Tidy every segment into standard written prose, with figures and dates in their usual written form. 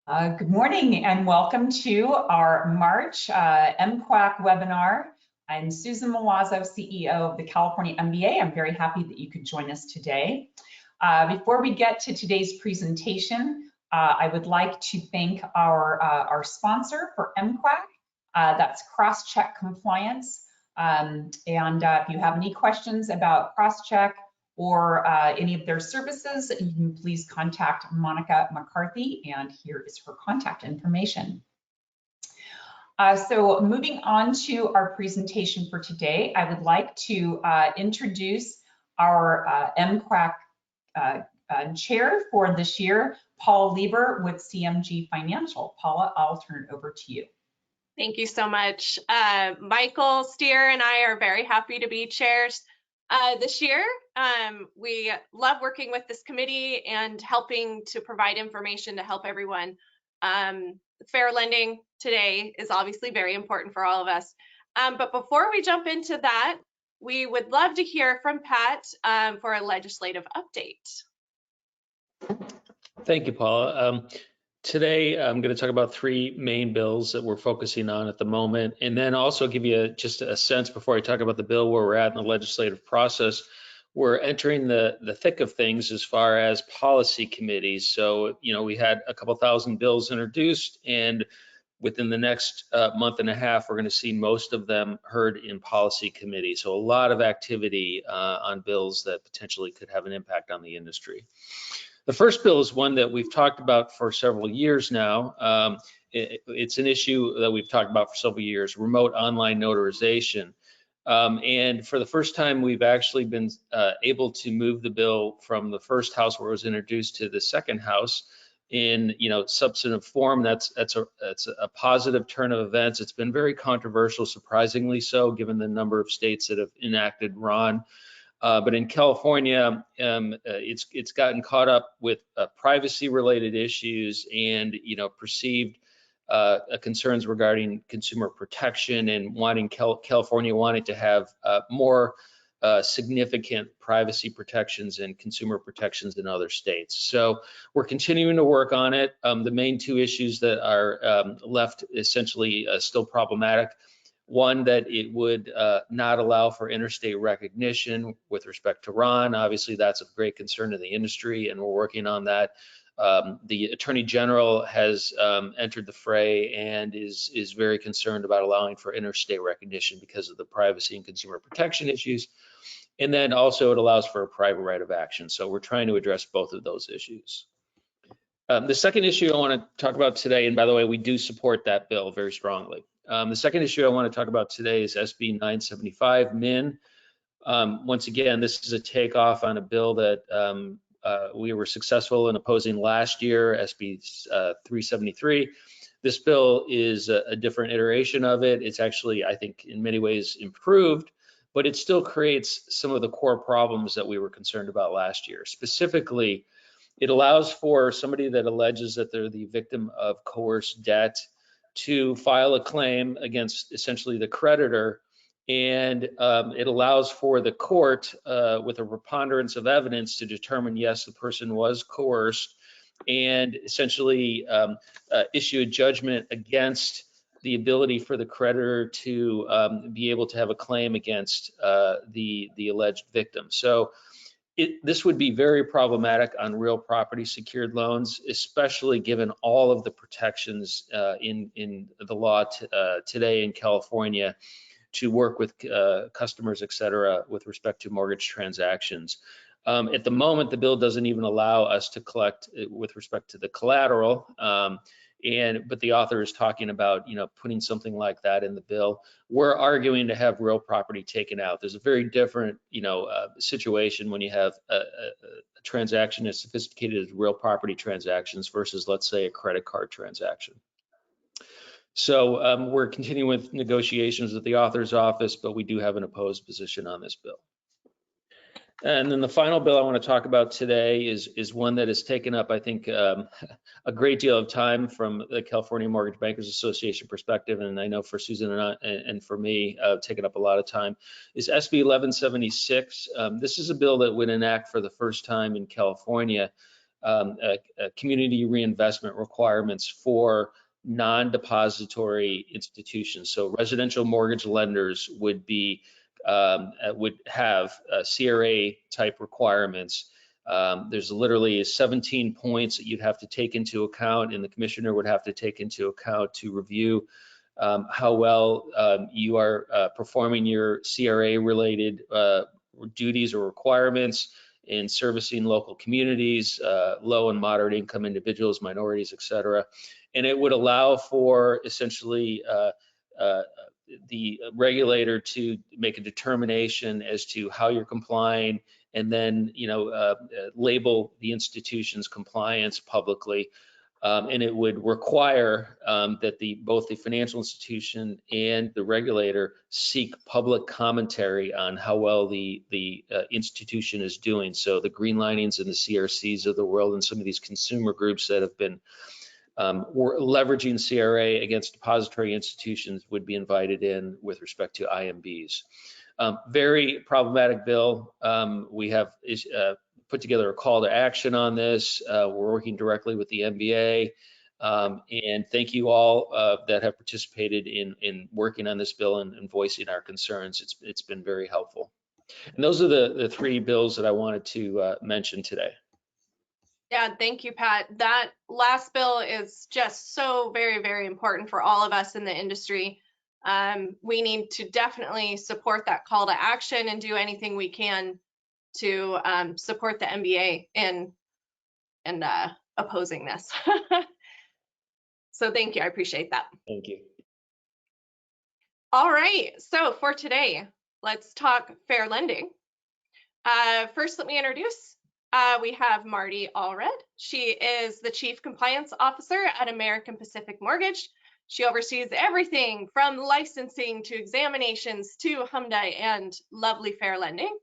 Good morning and welcome to our March MQAC webinar. I'm Susan Milazzo, CEO of the California MBA. I'm very happy that you could join us today. Before we get to today's presentation, I would like to thank our sponsor for MQAC, that's Crosscheck Compliance. If you have any questions about Crosscheck or any of their services, you can please contact Monica McCarthy, and here is her contact information. So moving on to our presentation for today, I would like to introduce our MQAC chair for this year, Paula Lieber with CMG Financial. Paula, I'll turn it over to you. Thank you so much. Michael Steer and I are very happy to be chairs this year. We love working with this committee and helping to provide information to help everyone. Fair lending today is obviously very important for all of us. But before we jump into that, we would love to hear from Pat for a legislative update. Thank you, Paula. Today, I'm going to talk about three main bills that we're focusing on at the moment, and then also give you just a sense before I talk about the bill where we're at in the legislative process. We're entering the thick of things as far as policy committees. So, we had a couple thousand bills introduced, and within the next month and a half, we're going to see most of them heard in policy committee. So a lot of activity on bills that potentially could have an impact on the industry. The first bill is one that we've talked about for several years now. It's an issue that we've talked about for several years, remote online notarization. And for the first time, we've actually been able to move the bill from the first house where it was introduced to the second house in substantive form. That's a positive turn of events. It's been very controversial, surprisingly so, given the number of states that have enacted RON. But in California, it's gotten caught up with privacy-related issues and perceived concerns regarding consumer protection and California wanting to have more significant privacy protections and consumer protections in other states. So we're continuing to work on it. The main two issues that are left essentially still problematic. One, that it would not allow for interstate recognition with respect to RON. Obviously, that's of great concern to the industry, and we're working on that. The Attorney General has entered the fray and is very concerned about allowing for interstate recognition because of the privacy and consumer protection issues. And then also it allows for a private right of action. So we're trying to address both of those issues. The second issue I want to talk about today, and by the way, we do support that bill very strongly. The second issue I want to talk about today is SB 975 MIN. Once again, this is a takeoff on a bill that we were successful in opposing last year, SB 373. This bill is a different iteration of it. It's actually, I think, in many ways improved, but it still creates some of the core problems that we were concerned about last year. Specifically, it allows for somebody that alleges that they're the victim of coerced debt to file a claim against essentially the creditor, and it allows for the court with a preponderance of evidence to determine, yes, the person was coerced, and essentially issue a judgment against the ability for the creditor to be able to have a claim against the alleged victim. So this would be very problematic on real property secured loans, especially given all of the protections in the law today in California to work with customers, et cetera, with respect to mortgage transactions. At the moment, the bill doesn't even allow us to collect with respect to the collateral, but the author is talking about putting something like that in the bill. We're arguing to have real property taken out. There's a very different situation when you have a transaction as sophisticated as real property transactions versus, let's say, a credit card transaction. So we're continuing with negotiations with the author's office, but we do have an opposed position on this bill. And then the final bill I want to talk about today is one that has taken up, I think, a great deal of time from the California Mortgage Bankers Association perspective, and I know for Susan and for me, taken up a lot of time, is SB 1176. This is a bill that would enact for the first time in California community reinvestment requirements for non-depository institutions. So residential mortgage lenders would have CRA type requirements. There's literally 17 points that you'd have to take into account, and the commissioner would have to take into account to review how well you are performing your CRA related duties or requirements in servicing local communities, low and moderate income individuals, minorities, et cetera. And it would allow for essentially the regulator to make a determination as to how you're complying, and then label the institution's compliance publicly. And it would require that both the financial institution and the regulator seek public commentary on how well the institution is doing. So the Greenlinings and the CRCs of the world and some of these consumer groups that have been leveraging CRA against depository institutions would be invited in with respect to IMBs. Very problematic bill. We have put together a call to action on this. We're working directly with the MBA, and thank you all that have participated in working on this bill and voicing our concerns. It's been very helpful. And those are the three bills that I wanted to mention today. Yeah, thank you, Pat. That last bill is just so very, very important for all of us in the industry. We need to definitely support that call to action and do anything we can to support the MBA in opposing this. So thank you, I appreciate that. Thank you. All right, so for today, let's talk fair lending. First, let me introduce. We have Marty Allred. She is the Chief Compliance Officer at American Pacific Mortgage. She oversees everything from licensing to examinations to HMDA and lovely fair lending.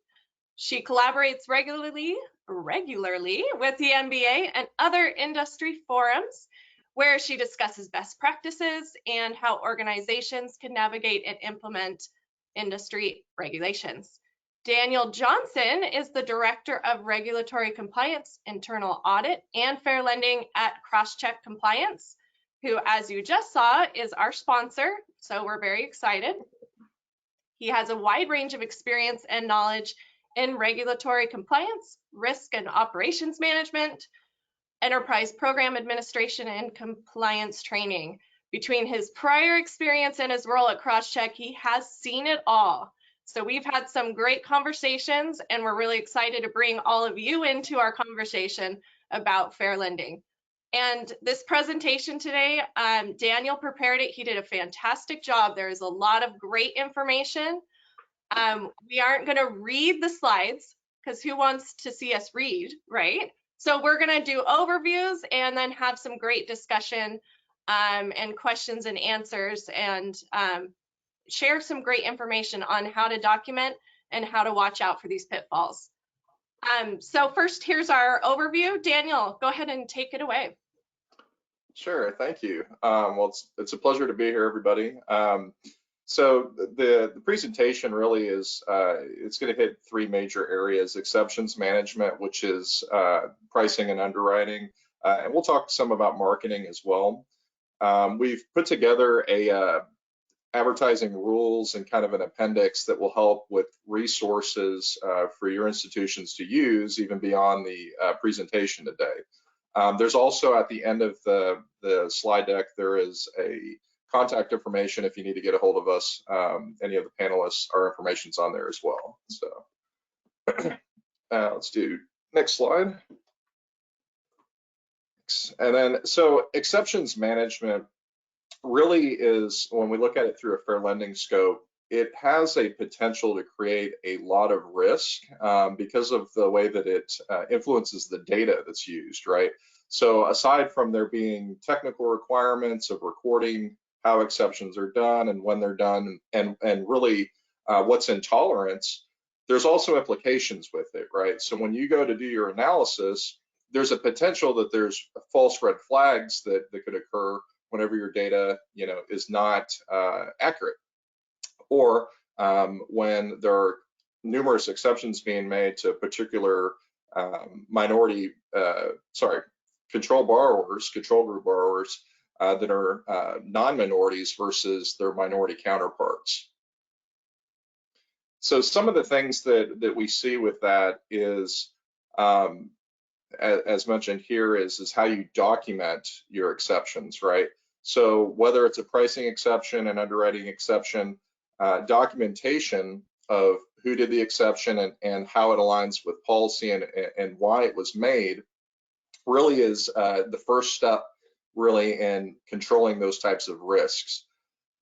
She collaborates regularly with the MBA and other industry forums where she discusses best practices and how organizations can navigate and implement industry regulations. Daniel Johnson is the Director of Regulatory Compliance, Internal Audit, and Fair Lending at Crosscheck Compliance, who, as you just saw, is our sponsor, so we're very excited. He has a wide range of experience and knowledge in regulatory compliance, risk and operations management, enterprise program administration, and compliance training. Between his prior experience and his role at Crosscheck, he has seen it all. So we've had some great conversations, and we're really excited to bring all of you into our conversation about fair lending. And this presentation today, Daniel prepared it. He did a fantastic job. There is a lot of great information. We aren't going to read the slides because who wants to see us read, right? So we're going to do overviews and then have some great discussion and questions and answers, and share some great information on how to document and how to watch out for these pitfalls. So first, here's our overview. Daniel, go ahead and take it away. Sure, thank you. Well, it's a pleasure to be here, everybody. So the presentation really is, it's going to hit three major areas: exceptions management, which is pricing and underwriting, and we'll talk some about marketing as well. We've put together a advertising rules and kind of an appendix that will help with resources for your institutions to use even beyond the presentation today. There's also at the end of the slide deck, there is a contact information if you need to get a hold of us. Any of the panelists, our information's on there as well. So let's do next slide. And then, so exceptions management really is, when we look at it through a fair lending scope, it has a potential to create a lot of risk because of the way that it influences the data that's used, right? So aside from there being technical requirements of recording how exceptions are done and when they're done, and really what's in tolerance, there's also implications with it, right? So when you go to do your analysis, there's a potential that there's false red flags that could occur whenever your data, is not accurate, or when there are numerous exceptions being made to particular minority control borrowers, control group borrowers that are non-minorities versus their minority counterparts. So some of the things that we see with that is, as mentioned here, is how you document your exceptions, right? So whether it's a pricing exception, an underwriting exception, documentation of who did the exception and how it aligns with policy and why it was made really is the first step really in controlling those types of risks.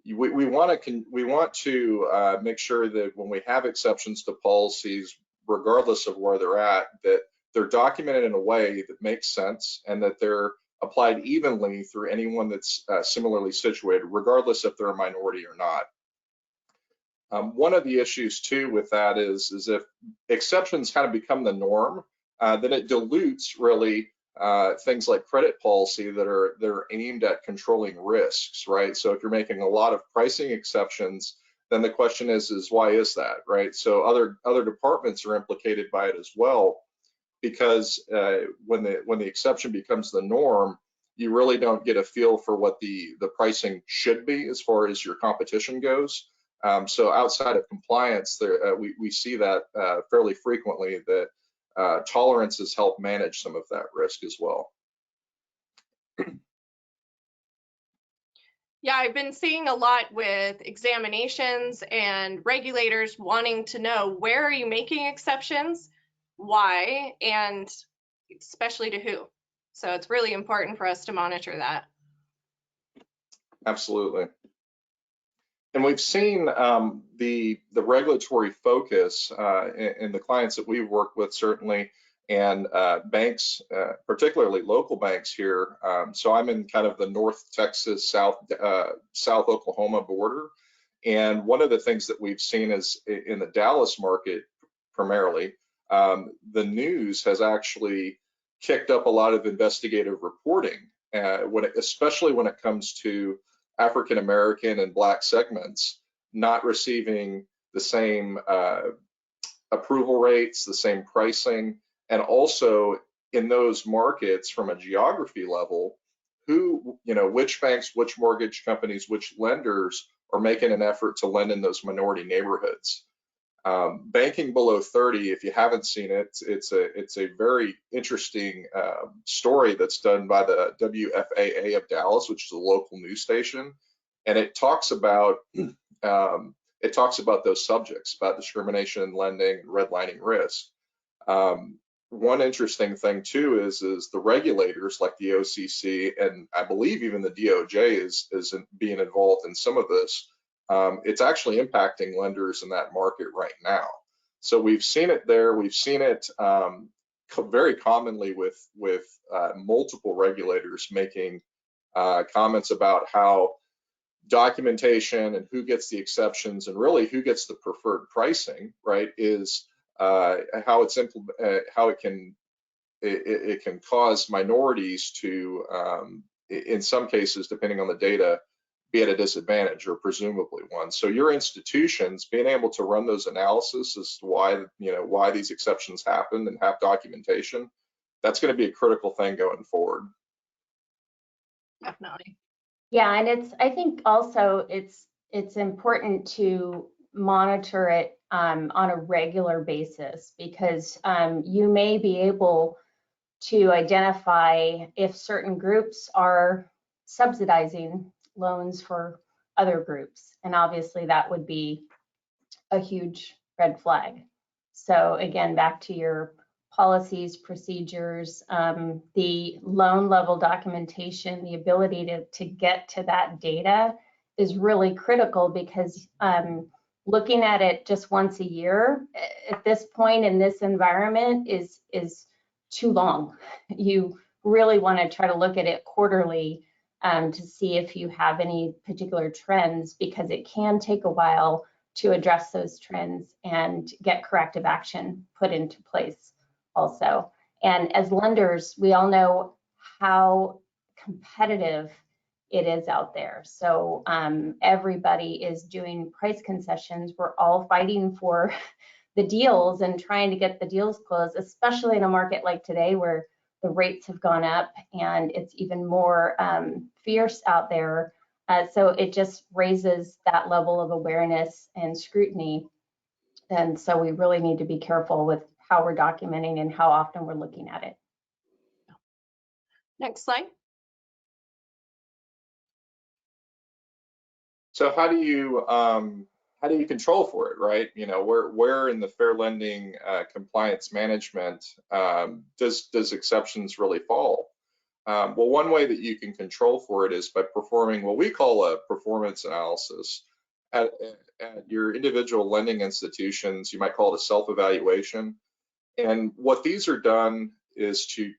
We want to make sure that when we have exceptions to policies, regardless of where they're at, that they're documented in a way that makes sense and that they're applied evenly through anyone that's similarly situated, regardless if they're a minority or not. One of the issues too with that is if exceptions kind of become the norm, then it dilutes really things like credit policy that are aimed at controlling risks, right? So if you're making a lot of pricing exceptions, then the question is why is that, right? So other departments are implicated by it as well, because when the exception becomes the norm, you really don't get a feel for what the pricing should be as far as your competition goes. So outside of compliance, we see that fairly frequently, that tolerances help manage some of that risk as well. Yeah, I've been seeing a lot with examinations and regulators wanting to know, where are you making exceptions, why, and especially to who. So it's really important for us to monitor that. Absolutely. And we've seen the regulatory focus in the clients that we've worked with, certainly, and banks, particularly local banks here. So I'm in kind of the North Texas, South Oklahoma border. And one of the things that we've seen is in the Dallas market, primarily, the news has actually kicked up a lot of investigative reporting, especially when it comes to African American and Black segments not receiving the same approval rates, the same pricing, and also in those markets from a geography level, which banks, which mortgage companies, which lenders are making an effort to lend in those minority neighborhoods. Banking below 30, if you haven't seen it, it's a very interesting story that's done by the WFAA of Dallas, which is a local news station, and it talks about those subjects, about discrimination in lending, redlining risk. One interesting thing too is the regulators like the OCC, and I believe even the DOJ is being involved in some of this. It's actually impacting lenders in that market right now. So we've seen it there. We've seen it very commonly with multiple regulators making comments about how documentation and who gets the exceptions and really who gets the preferred pricing, right, is how it can cause minorities to, in some cases, depending on the data, be at a disadvantage, or presumably one. So your institutions being able to run those analysis as to why these exceptions happened and have documentation, that's going to be a critical thing going forward. Definitely. Yeah, and I think also it's important to monitor it on a regular basis, because you may be able to identify if certain groups are subsidizing loans for other groups, and obviously that would be a huge red flag. So again, back to your policies, procedures, the loan level documentation, the ability to get to that data is really critical, because looking at it just once a year at this point in this environment is too long. You really want to try to look at it quarterly to see if you have any particular trends, because it can take a while to address those trends and get corrective action put into place also. And as lenders, we all know how competitive it is out there. So everybody is doing price concessions. We're all fighting for the deals and trying to get the deals closed, especially in a market like today where the rates have gone up and it's even more fierce out there. So it just raises that level of awareness and scrutiny. And so we really need to be careful with how we're documenting and how often we're looking at it. Next slide. So how do you control for it, right? You know, where in the fair lending compliance management does exceptions really fall? Well, one way that you can control for it is by performing what we call a performance analysis. At your individual lending institutions, you might call it a self-evaluation. And what these are done is to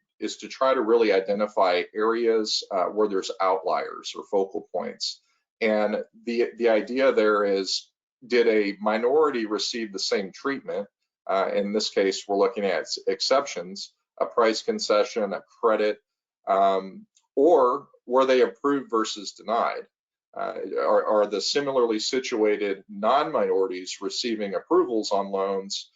try to really identify areas where there's outliers or focal points. And the idea there is, did a minority receive the same treatment? In this case, we're looking at exceptions, a price concession, a credit, or were they approved versus denied? Are the similarly situated non-minorities receiving approvals on loans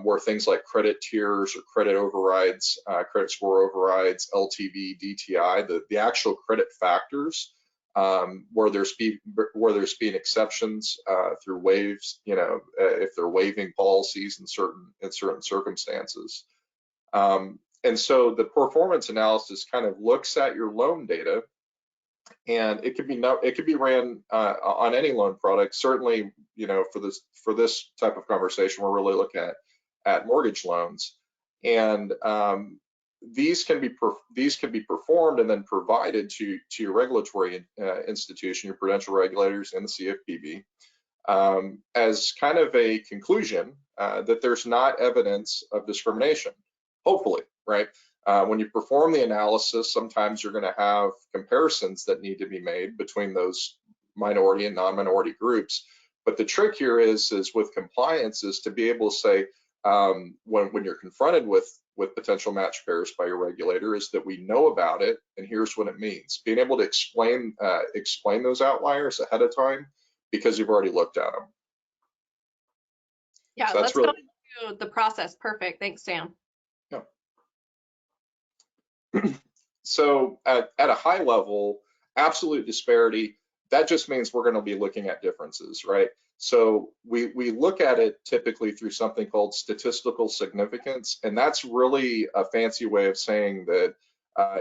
where things like credit tiers or credit overrides, credit score overrides, LTV, DTI, the actual credit factors, where there's been exceptions through waives, you know, if they're waiving policies in certain circumstances. And so the performance analysis kind of looks at your loan data, and it could be ran on any loan product. Certainly, you know, for this type of conversation, we're really looking at mortgage loans, and these can be performed and then provided to your regulatory institution, your prudential regulators, and the CFPB as kind of a conclusion that there's not evidence of discrimination. Hopefully, right? When you perform the analysis, sometimes you're going to have comparisons that need to be made between those minority and non-minority groups. But the trick here is with compliance is to be able to say, when you're confronted with potential match pairs by your regulator, is that we know about it and here's what it means. Being able to explain those outliers ahead of time because you've already looked at them. Yeah, so let's go through the process. Perfect. Thanks, Sam. Yeah. So at a high level, absolute disparity, that just means we're going to be looking at differences, right? So we look at it typically through something called statistical significance, and that's really a fancy way of saying that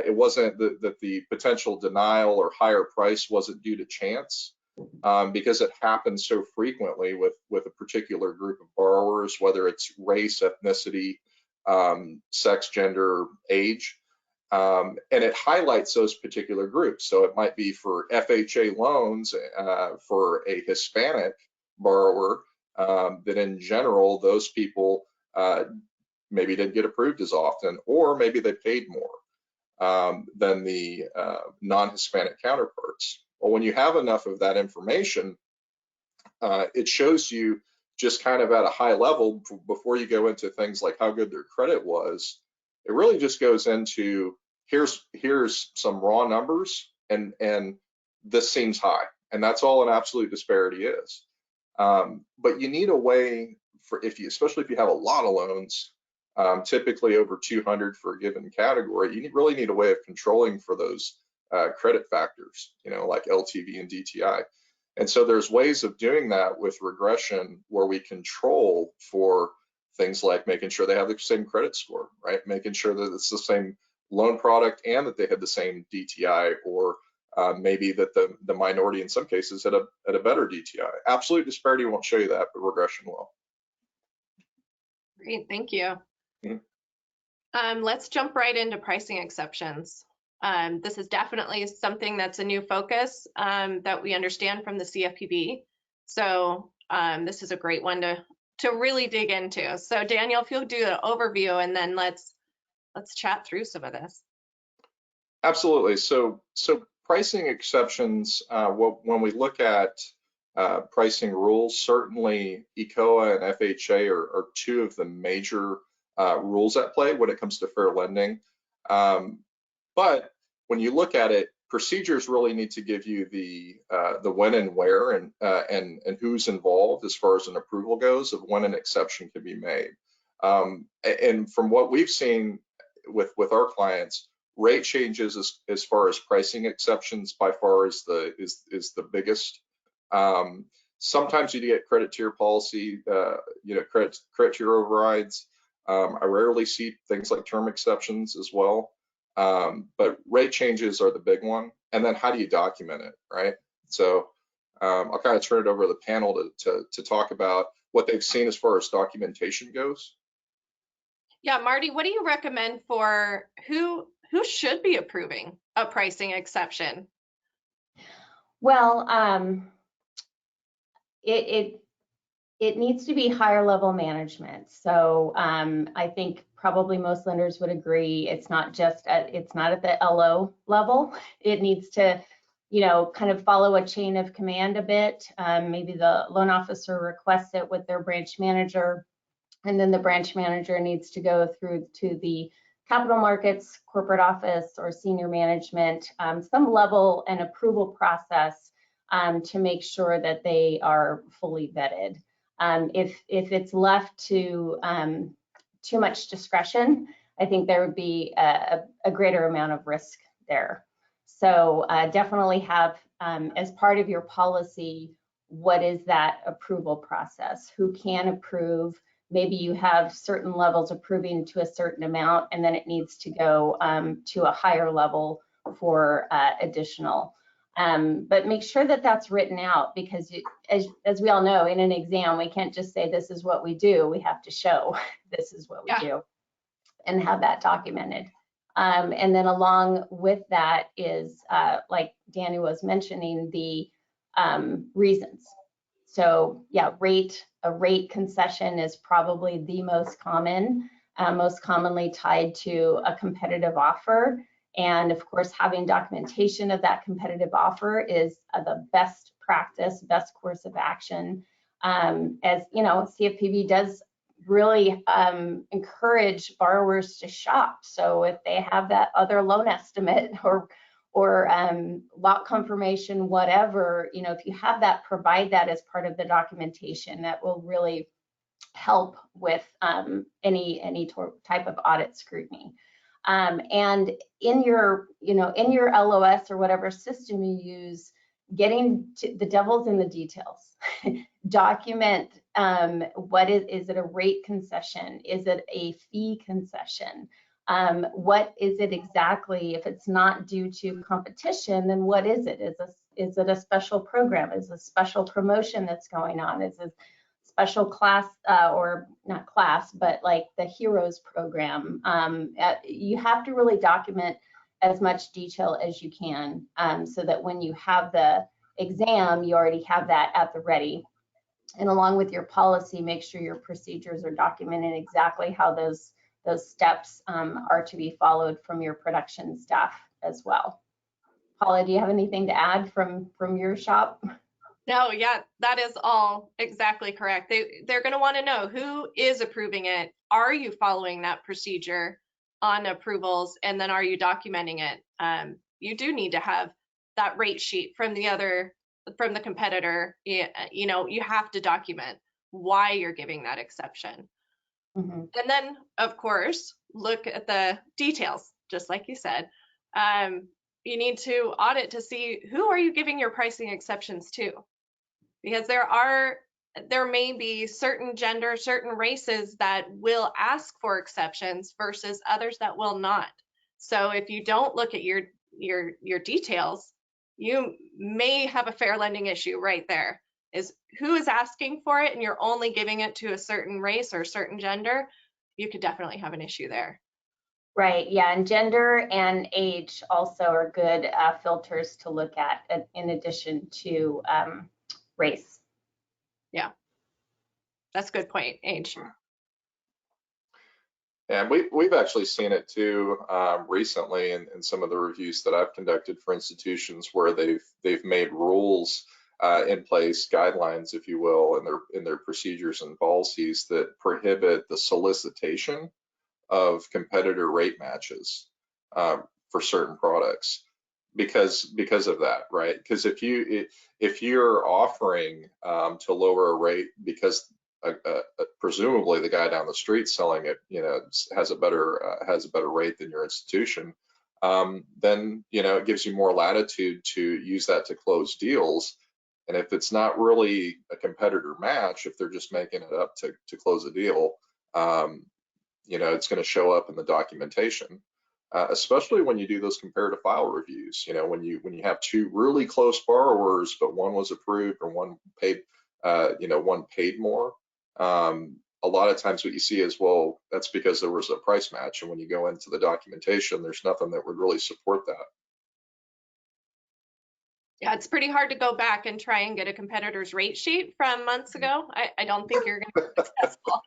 it wasn't that the potential denial or higher price wasn't due to chance, because it happens so frequently with a particular group of borrowers, whether it's race, ethnicity, sex, gender, age. And it highlights those particular groups. So it might be for FHA loans for a Hispanic borrower, that in general, those people maybe didn't get approved as often, or maybe they paid more than the non-Hispanic counterparts. Well, when you have enough of that information, it shows you just kind of at a high level before you go into things like how good their credit was. It really just goes into here's some raw numbers, and this seems high, and that's all an absolute disparity is. But you need a way for especially if you have a lot of loans, typically over 200 for a given category, you really need a way of controlling for those credit factors, you know, like LTV and DTI. And so there's ways of doing that with regression where we control for things like making sure they have the same credit score, right? Making sure that it's the same loan product and that they have the same DTI, or maybe that the minority in some cases had a better DTI. Absolute disparity won't show you that, but regression will. Great, thank you. Mm-hmm. Let's jump right into pricing exceptions. This is definitely something that's a new focus that we understand from the CFPB. So this is a great one to really dig into. So Daniel, if you'll do an overview, and then let's chat through some of this. Absolutely. So pricing exceptions, when we look at pricing rules, certainly ECOA and FHA are two of the major rules at play when it comes to fair lending. But when you look at it, procedures really need to give you the when and where and who's involved as far as an approval goes of when an exception can be made. And from what we've seen, with our clients, rate changes as far as pricing exceptions by far is the biggest. Sometimes you get credit to your policy, credit to your overrides. I rarely see things like term exceptions as well, but rate changes are the big one. And then how do you document it, right? So I'll kind of turn it over to the panel to talk about what they've seen as far as documentation goes. Yeah, Marty, what do you recommend for who should be approving a pricing exception? Well, it needs to be higher level management. So I think probably most lenders would agree it's not at the LO level. It needs to, kind of follow a chain of command a bit. Maybe the loan officer requests it with their branch manager, and then the branch manager needs to go through to the capital markets, corporate office, or senior management, some level and approval process to make sure that they are fully vetted. If it's left to too much discretion, I think there would be a greater amount of risk there. So definitely have as part of your policy, what is that approval process? Who can approve? Maybe you have certain levels approving to a certain amount, and then it needs to go to a higher level for additional. But make sure that that's written out, because as we all know, in an exam, we can't just say this is what we do. We have to show this is what we do and have that documented. And then along with that is, like Danny was mentioning, the reasons. So yeah, a rate concession is probably the most commonly tied to a competitive offer. And of course, having documentation of that competitive offer is the best practice, best course of action. As you know, CFPB does really encourage borrowers to shop. So if they have that other loan estimate or lot confirmation, whatever, if you have that, provide that as part of the documentation. That will really help with any type of audit scrutiny. And in your LOS or whatever system you use, getting to the devil's in the details. Document what is it a rate concession? Is it a fee concession? What is it exactly? If it's not due to competition, then what is it? Is it a special program? Is it a special promotion that's going on? Is it special class or not class, but like the Heroes program? You have to really document as much detail as you can, so that when you have the exam, you already have that at the ready. And along with your policy, make sure your procedures are documented exactly how those steps are to be followed from your production staff as well. Paula, do you have anything to add from your shop? No, yeah, that is all exactly correct. They're going to want to know who is approving it. Are you following that procedure on approvals? And then are you documenting it? You do need to have that rate sheet from the competitor. You have to document why you're giving that exception. Mm-hmm. And then, of course, look at the details, just like you said. You need to audit to see who are you giving your pricing exceptions to, because there may be certain gender, certain races that will ask for exceptions versus others that will not. So if you don't look at your details, you may have a fair lending issue right there. Is who is asking for it, and you're only giving it to a certain race or a certain gender, you could definitely have an issue there. Right, yeah, and gender and age also are good filters to look at in addition to race. Yeah, that's a good point, age. And we've actually seen it too recently in some of the reviews that I've conducted for institutions where they've made rules in place, guidelines, if you will, in their procedures and policies that prohibit the solicitation of competitor rate matches for certain products because of that, right? Because if you're offering to lower a rate because presumably the guy down the street selling it, has a better rate than your institution, then, it gives you more latitude to use that to close deals. And if it's not really a competitor match, if they're just making it up to close a deal, it's going to show up in the documentation, especially when you do those comparative file reviews. When you have two really close borrowers, but one was approved or one paid, one paid more. A lot of times what you see is, well, that's because there was a price match. And when you go into the documentation, there's nothing that would really support that. Yeah, it's pretty hard to go back and try and get a competitor's rate sheet from months ago. I don't think you're going to be successful.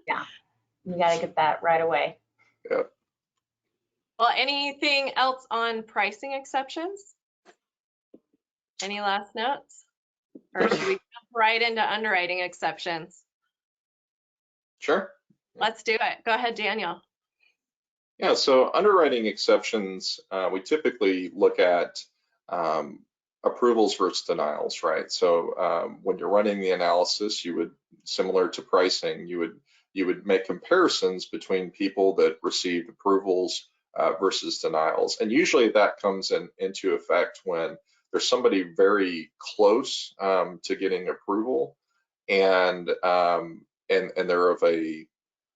Yeah, you got to get that right away. Yeah. Well, anything else on pricing exceptions? Any last notes? Or should we jump right into underwriting exceptions? Sure. Let's do it. Go ahead, Daniel. Yeah, so underwriting exceptions, we typically look at approvals versus denials, right? So when you're running the analysis, similar to pricing, you would make comparisons between people that received approvals versus denials. And usually that comes into effect when there's somebody very close to getting approval, and they're of a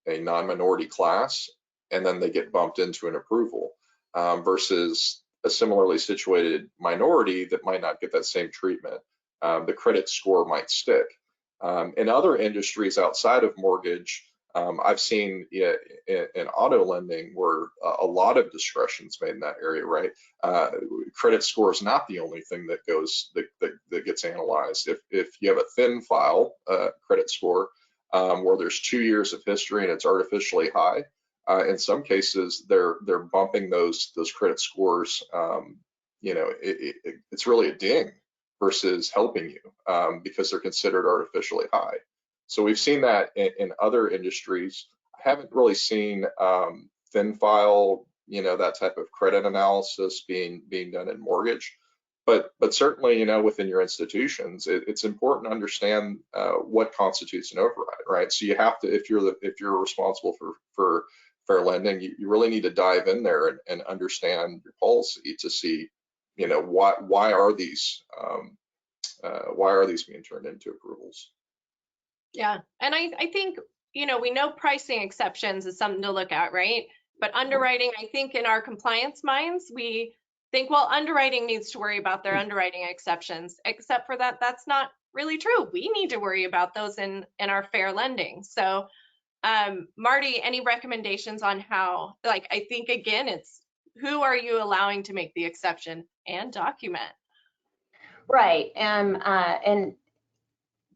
non-minority class, and then they get bumped into an approval, versus a similarly situated minority that might not get that same treatment. The credit score might stick. In other industries outside of mortgage, I've seen in auto lending where a lot of discretion's made in that area, right? Credit score is not the only thing that gets analyzed. If you have a thin file credit score, where there's 2 years of history and it's artificially high, in some cases they're bumping those credit scores. It's really a ding versus helping you, because they're considered artificially high. So we've seen that in other industries. I haven't really seen thin file, that type of credit analysis being done in mortgage. But certainly, within your institutions, it's important to understand what constitutes an override, right? So you have to, if you're responsible for fair lending, you really need to dive in there and understand your policy to see, why are these being turned into approvals? Yeah, and I think, we know pricing exceptions is something to look at, right? But underwriting, I think in our compliance minds, we think, well, underwriting needs to worry about their underwriting exceptions, except for that, that's not really true. We need to worry about those in our fair lending. So, Marty, any recommendations on how, I think, again, it's who are you allowing to make the exception and document? Right, and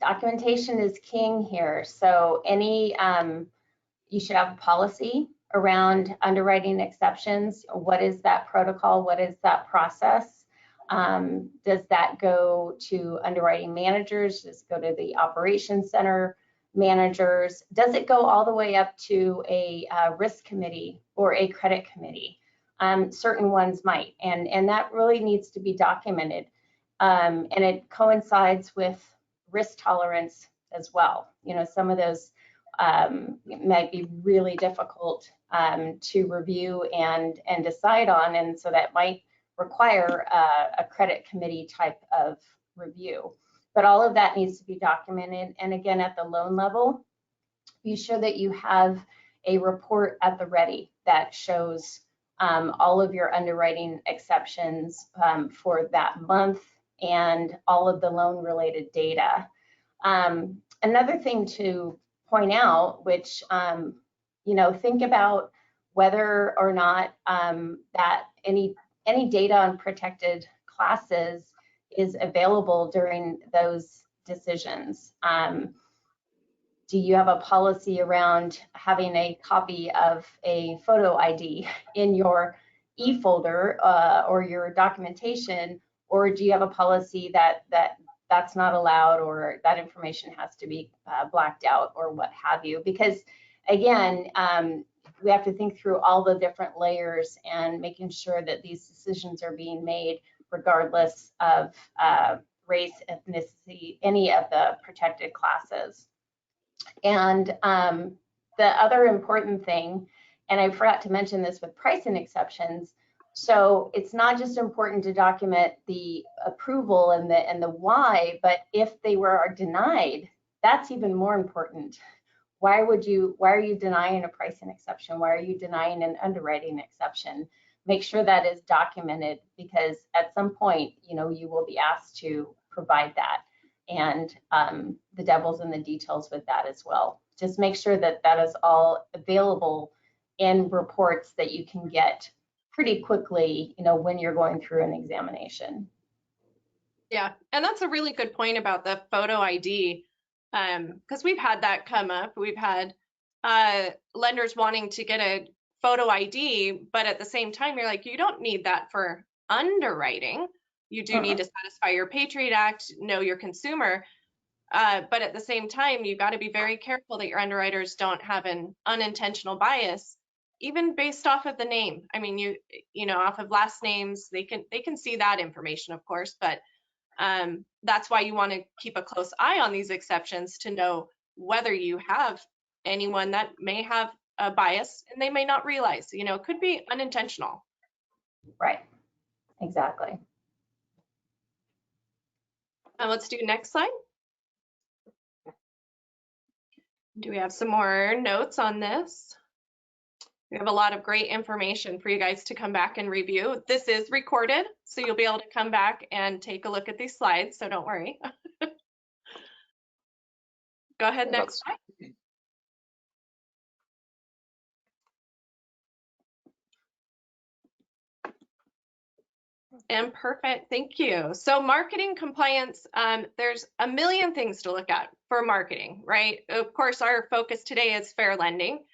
documentation is king here. So you should have a policy around underwriting exceptions. What is that protocol? What is that process? Does that go to underwriting managers? Does it go to the operations center managers? Does it go all the way up to a risk committee or a credit committee? Certain ones might, and that really needs to be documented. And it coincides with risk tolerance as well. Some of those might be really difficult to review and decide on, and so that might require a credit committee type of review. But all of that needs to be documented. And again, at the loan level, be sure that you have a report at the ready that shows all of your underwriting exceptions for that month and all of the loan related data. Another thing to point out, which, think about whether or not that any data on protected classes is available during those decisions. Do you have a policy around having a copy of a photo ID in your e-folder or your documentation, or do you have a policy that's not allowed, or that information has to be blacked out, or what have you? Because again, we have to think through all the different layers and making sure that these decisions are being made regardless of race, ethnicity, any of the protected classes. And the other important thing, and I forgot to mention this with pricing exceptions, so it's not just important to document the approval and the why, but if they were denied, that's even more important. Why are you denying a pricing exception? Why are you denying an underwriting exception? Make sure that is documented, because at some point, you will be asked to provide that. And the devil's in the details with that as well. Just make sure that that is all available in reports that you can get pretty quickly, when you're going through an examination. Yeah, and that's a really good point about the photo ID, because we've had that come up. We've had lenders wanting to get a photo ID, but at the same time, you're like, you don't need that for underwriting. You do need to satisfy your Patriot Act, know your consumer. But at the same time, you got to be very careful that your underwriters don't have an unintentional bias, even based off of the name. I mean, you know, off of last names, they can see that information, of course, but that's why you want to keep a close eye on these exceptions to know whether you have anyone that may have a bias and they may not realize, it could be unintentional. Right, exactly. Let's do next slide. Do we have some more notes on this? We have a lot of great information for you guys to come back and review. This is recorded, so you'll be able to come back and take a look at these slides, so don't worry. Go ahead, next slide. And perfect, thank you. So marketing compliance, there's a million things to look at for marketing, right? Of course, our focus today is fair lending.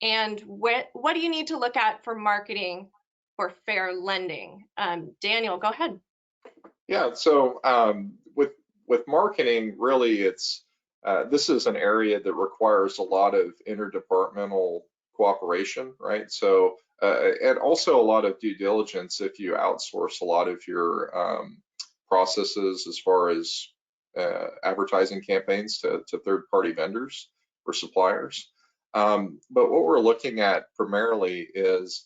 And what do you need to look at for marketing for fair lending? Daniel, go ahead. Yeah, so with marketing, really, it's this is an area that requires a lot of interdepartmental cooperation, right? So and also a lot of due diligence if you outsource a lot of your processes as far as advertising campaigns to third-party vendors or suppliers. But what we're looking at primarily is,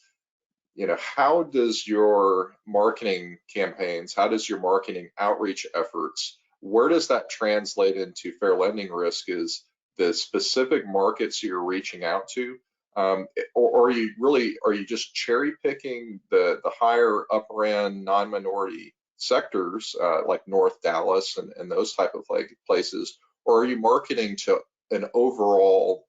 how does your marketing campaigns, how does your marketing outreach efforts, where does that translate into fair lending risk? Is the specific markets you're reaching out to, or are you just cherry picking the higher upper end non-minority sectors like North Dallas and those type of places, or are you marketing to an overall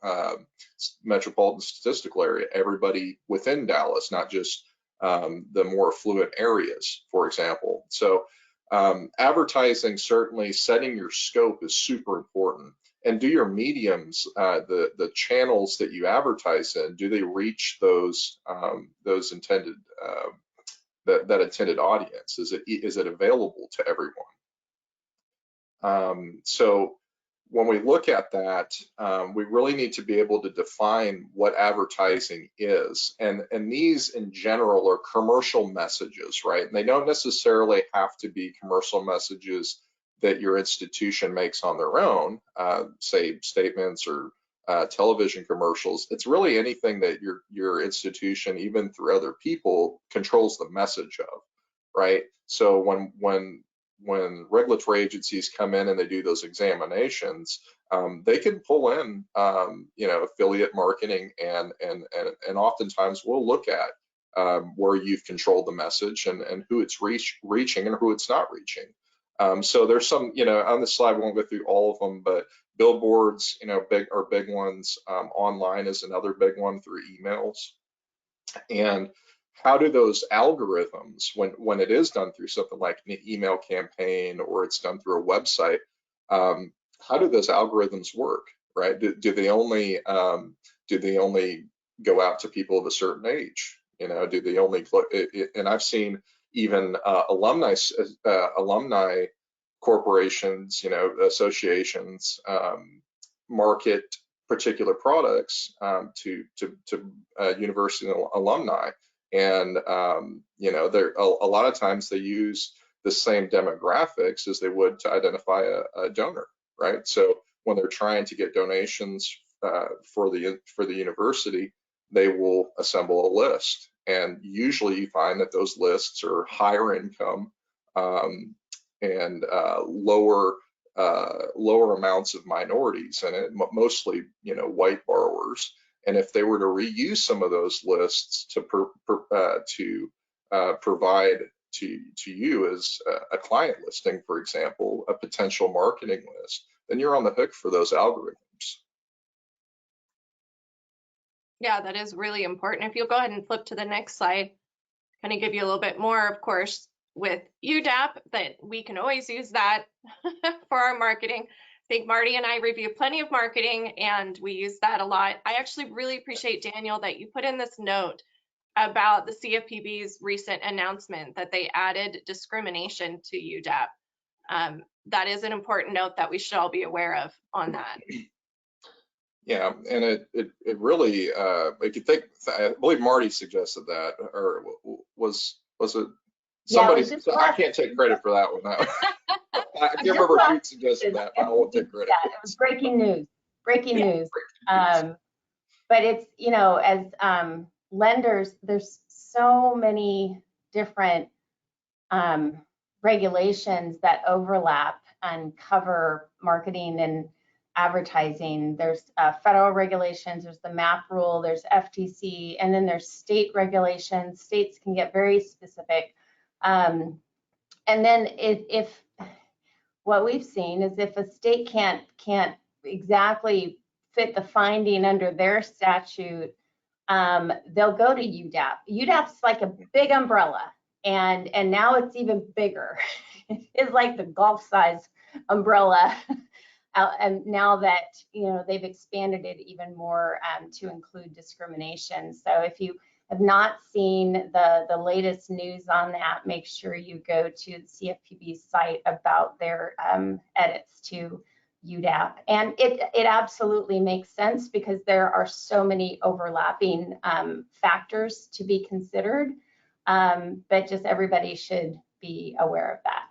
metropolitan statistical area, everybody within Dallas, not just the more affluent areas, for example? So advertising, certainly setting your scope is super important. And do your mediums, the channels that you advertise in, do they reach those intended that intended audience? Is it available to everyone? So when we look at that, we really need to be able to define what advertising is. And these in general are commercial messages, right? And they don't necessarily have to be commercial messages that your institution makes on their own, say statements or television commercials. It's really anything that your institution, even through other people, controls the message of, right? So when regulatory agencies come in and they do those examinations, they can pull in, affiliate marketing, and oftentimes we'll look at where you've controlled the message and who it's reaching and who it's not reaching. So there's some, on this slide, we won't go through all of them, but billboards, big ones. Online is another big one, through emails. And how do those algorithms, when it is done through something like an email campaign or it's done through a website, how do those algorithms work, right? Do they only go out to people of a certain age? Do they only, and I've seen even alumni corporations, associations, market particular products to university alumni. And there a lot of times they use the same demographics as they would to identify a donor, right? So when they're trying to get donations for the university, they will assemble a list. And usually you find that those lists are higher income and lower amounts of minorities, and mostly, white borrowers. And if they were to reuse some of those lists to provide to you as a client listing, for example, a potential marketing list, then you're on the hook for those algorithms. Yeah, that is really important. If you'll go ahead and flip to the next slide, kind of give you a little bit more, of course, with UDAP, that we can always use that for our marketing. I think Marty and I review plenty of marketing and we use that a lot. I actually really appreciate, Daniel, that you put in this note about the CFPB's recent announcement that they added discrimination to UDAP. That is an important note that we should all be aware of on that. Yeah, and it really, I could think, I believe Marty suggested that, or was it somebody? Yeah, so I can't take credit for that one. I can't remember who suggested that, but I won't take credit. Yeah, it was breaking news. Breaking news. But it's, as lenders, there's so many different regulations that overlap and cover marketing and advertising. There's federal regulations, there's the MAP rule, there's FTC, and then there's state regulations. States can get very specific. And then if what we've seen is if a state can't exactly fit the finding under their statute, they'll go to UDAP. UDAP's like a big umbrella, and now it's even bigger. It's like the golf size umbrella. And now that they've expanded it even more to include discrimination. So if you have not seen the latest news on that, make sure you go to the CFPB site about their edits to UDAP. And it absolutely makes sense because there are so many overlapping factors to be considered, but just everybody should be aware of that.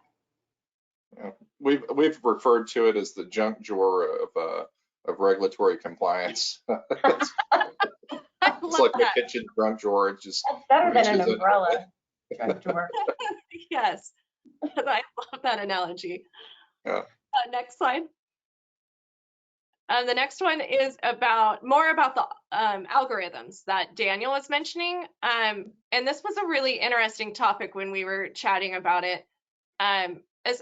Yeah. We've referred to it as the junk drawer of regulatory compliance. It's like the kitchen junk drawer. It just that's better than an umbrella junk drawer. Yes, I love that analogy. Yeah. Next slide. The next one is more about the algorithms that Daniel was mentioning. And this was a really interesting topic when we were chatting about it.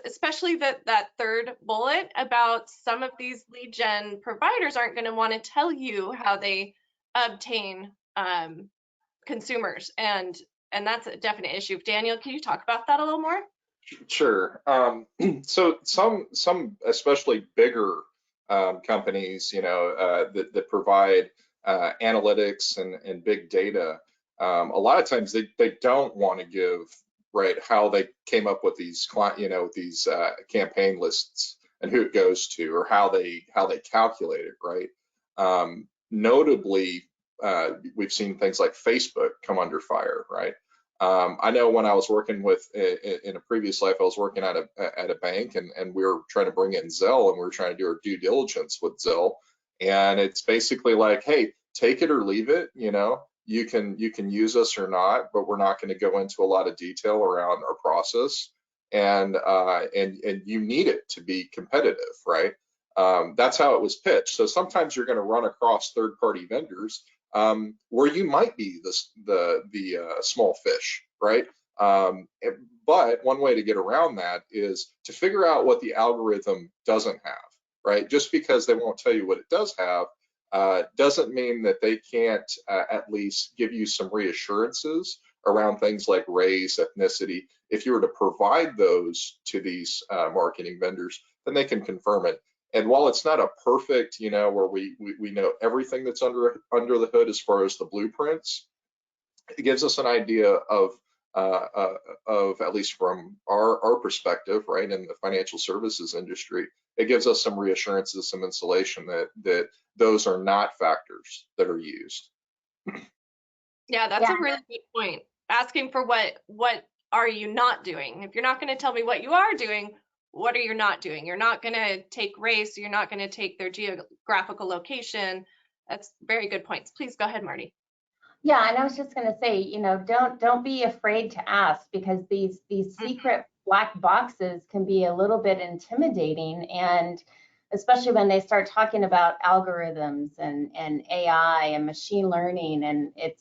Especially that third bullet about some of these lead gen providers aren't going to want to tell you how they obtain consumers, and that's a definite issue. Daniel, can you talk about that a little more? Sure. So some especially bigger companies, that provide analytics and big data, a lot of times they don't want to give how they came up with these these campaign lists and who it goes to, or how they calculate it, right? Notably, we've seen things like Facebook come under fire, right? I know when I was working in a previous life, I was working at a bank, and we were trying to bring in Zelle, and we were trying to do our due diligence with Zelle, and it's basically like, hey, take it or leave it, you can use us or not, but we're not going to go into a lot of detail around our process, and you need it to be competitive, right? That's how it was pitched. So sometimes you're going to run across third-party vendors where you might be the small fish, right? But one way to get around that is to figure out what the algorithm doesn't have, right? Just because they won't tell you what it does have doesn't mean that they can't at least give you some reassurances around things like race, ethnicity. If you were to provide those to these marketing vendors, then they can confirm it. And while it's not a perfect, where we know everything that's under the hood as far as the blueprints, it gives us an idea of at least from our perspective, right, in the financial services industry, it gives us some reassurances, some insulation that those are not factors that are used. Yeah, that's a really good point. Asking for what are you not doing? If you're not going to tell me what you are doing, what are you not doing? You're not going to take race. You're not going to take their geographical location. That's very good points. Please go ahead, Marty. Yeah, and I was just going to say, you know, don't be afraid to ask, because these secret black boxes can be a little bit intimidating, and especially when they start talking about algorithms and AI and machine learning, and it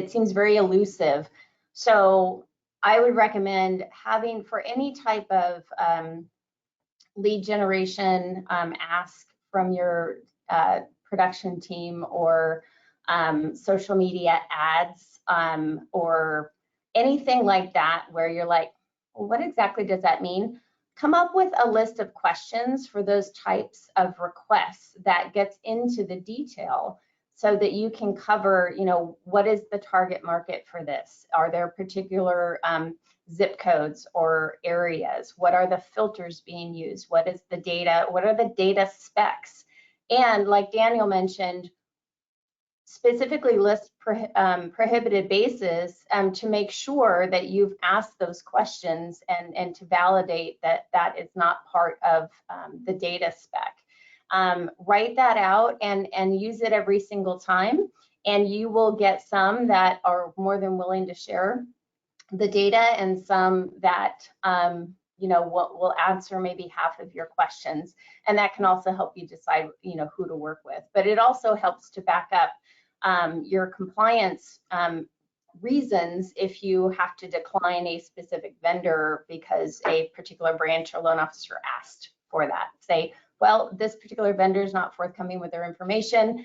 seems very elusive. So I would recommend having, for any type of lead generation ask from your production team, or social media ads, or anything like that, where you're like, well, what exactly does that mean? Come up with a list of questions for those types of requests that gets into the detail, so that you can cover, you know, what is the target market for this? Are there particular zip codes or areas? What are the filters being used? What is the data? What are the data specs? And like Daniel mentioned, specifically list prohibited bases to make sure that you've asked those questions, and to validate that that is not part of the data spec. Write that out and use it every single time, and you will get some that are more than willing to share the data, and some that you know, will answer maybe half of your questions, and that can also help you decide, you know, who to work with. But it also helps to back up your compliance reasons if you have to decline a specific vendor because a particular branch or loan officer asked for that. Say, well, this particular vendor is not forthcoming with their information.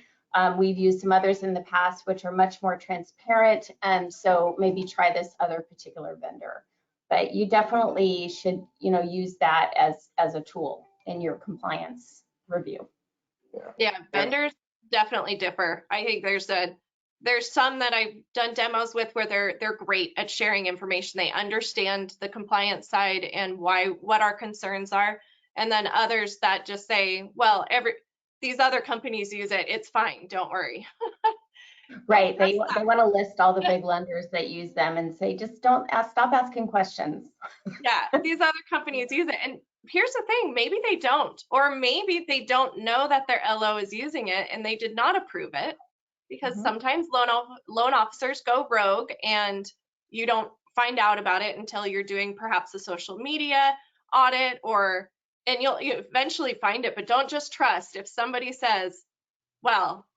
We've used some others in the past which are much more transparent, and so maybe try this other particular vendor. But you definitely should, you know, use that as a tool in your compliance review. Yeah, vendors definitely differ. I think there's some that I've done demos with where they're great at sharing information. They understand the compliance side and what our concerns are. And then others that just say, well, these other companies use it, it's fine, don't worry. Right, they want to list all the big lenders that use them and say, just stop asking questions. Yeah, these other companies use it. And here's the thing, maybe they don't, or maybe they don't know that their LO is using it and they did not approve it, because sometimes loan officers go rogue and you don't find out about it until you're doing perhaps a social media audit, and you'll eventually find it. But don't just trust if somebody says, well,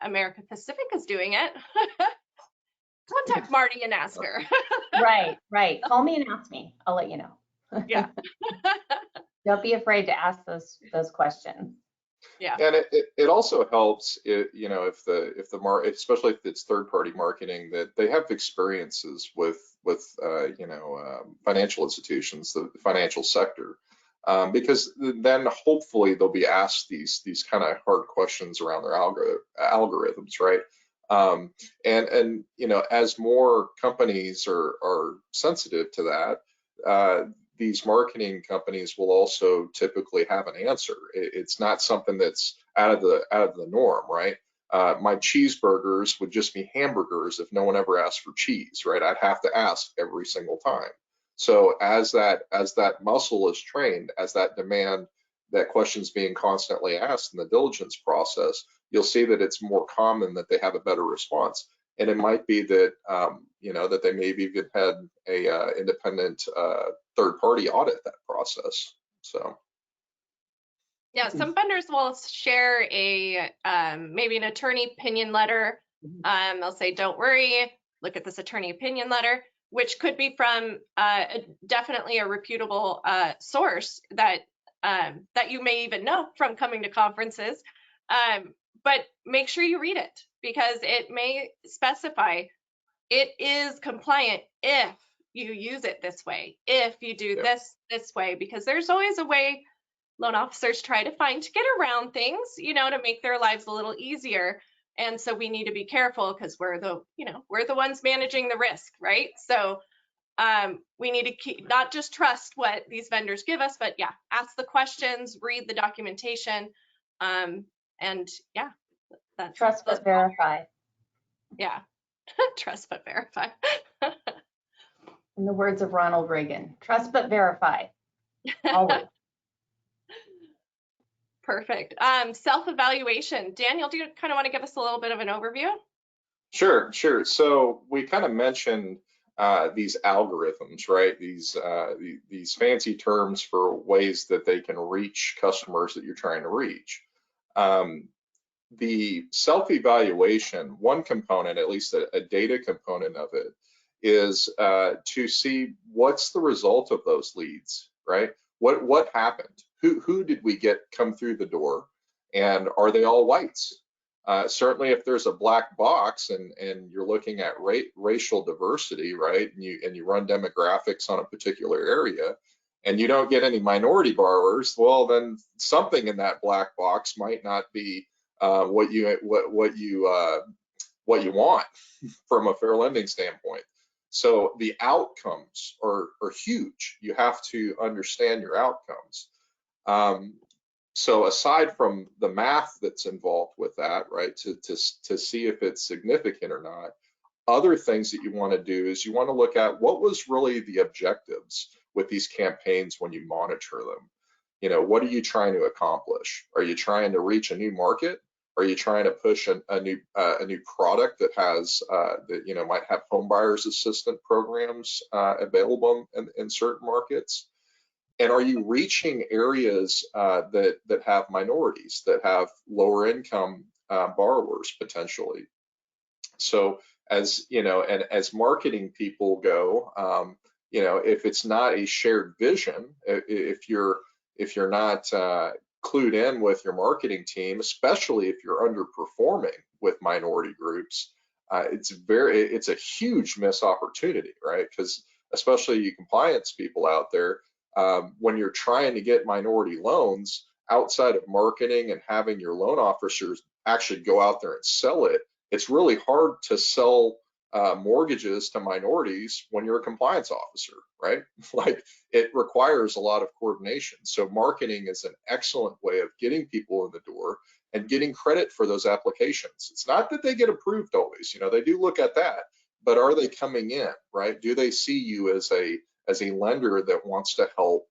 America Pacific is doing it. Contact Marty and ask her. Right. Call me and ask me. I'll let you know. Yeah. Don't be afraid to ask those questions. Yeah. And it also helps, you know, if the market, especially if it's third-party marketing, that they have experiences with you know, financial institutions, the financial sector. Because then hopefully they'll be asked these kind of hard questions around their algorithms, right? And you know, as more companies are sensitive to that, these marketing companies will also typically have an answer. It's not something that's out of the norm, right? My cheeseburgers would just be hamburgers if no one ever asked for cheese, right? I'd have to ask every single time. So as that muscle is trained, as that demand, that question's being constantly asked in the diligence process, you'll see that it's more common that they have a better response. And it might be that you know, that they maybe even had a independent third-party audit that process. So yeah, some vendors will share a maybe an attorney opinion letter. They'll say, don't worry, look at this attorney opinion letter, which could be from definitely a reputable source that you may even know from coming to conferences. But make sure you read it, because it may specify it is compliant if you use it this way, if you do this way, because there's always a way loan officers try to find to get around things, you know, to make their lives a little easier. And so we need to be careful, because we're the ones managing the risk, right? So we need to not just trust what these vendors give us, but yeah, ask the questions, read the documentation, and yeah, that's Trust but verify. Yeah, trust but verify. In the words of Ronald Reagan, trust but verify, always. Perfect. Self-evaluation. Daniel, do you kind of want to give us a little bit of an overview? Sure, sure. So we kind of mentioned these algorithms, right? These fancy terms for ways that they can reach customers that you're trying to reach. The self-evaluation, one component, at least a data component of it, is to see what's the result of those leads, right? What happened? Who did we get come through the door, and are they all whites? Certainly, if there's a black box and you're looking at racial diversity, right, and you run demographics on a particular area, and you don't get any minority borrowers, well, then something in that black box might not be what you want from a fair lending standpoint. So the outcomes are huge. You have to understand your outcomes. So aside from the math that's involved with that, right, to see if it's significant or not, other things that you want to do is you want to look at what was really the objectives with these campaigns when you monitor them. You know, what are you trying to accomplish? Are you trying to reach a new market? Are you trying to push a new product that has that might have home buyers assistant programs available in certain markets? And are you reaching areas that have minorities, that have lower income borrowers potentially? So as you know, and as marketing people go, if it's not a shared vision, if you're not clued in with your marketing team, especially if you're underperforming with minority groups, it's a huge missed opportunity, right? Because especially you compliance people out there, when you're trying to get minority loans outside of marketing and having your loan officers actually go out there and sell it, it's really hard to sell mortgages to minorities when you're a compliance officer, right? Like, it requires a lot of coordination. So marketing is an excellent way of getting people in the door and getting credit for those applications. It's not that they get approved always, they do look at that, but are they coming in, right? Do they see you as a lender that wants to help,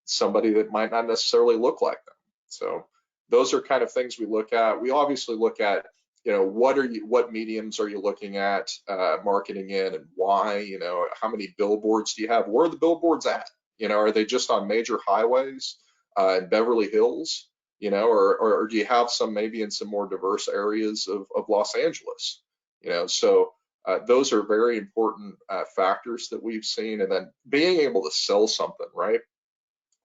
somebody that might not necessarily look like them? So those are kind of things we look at. We obviously look at, what mediums are you looking at marketing in, and why? How many billboards do you have? Where are the billboards at? Are they just on major highways in Beverly Hills? Or do you have some maybe in some more diverse areas of Los Angeles? So those are very important factors that we've seen. And then being able to sell something, right?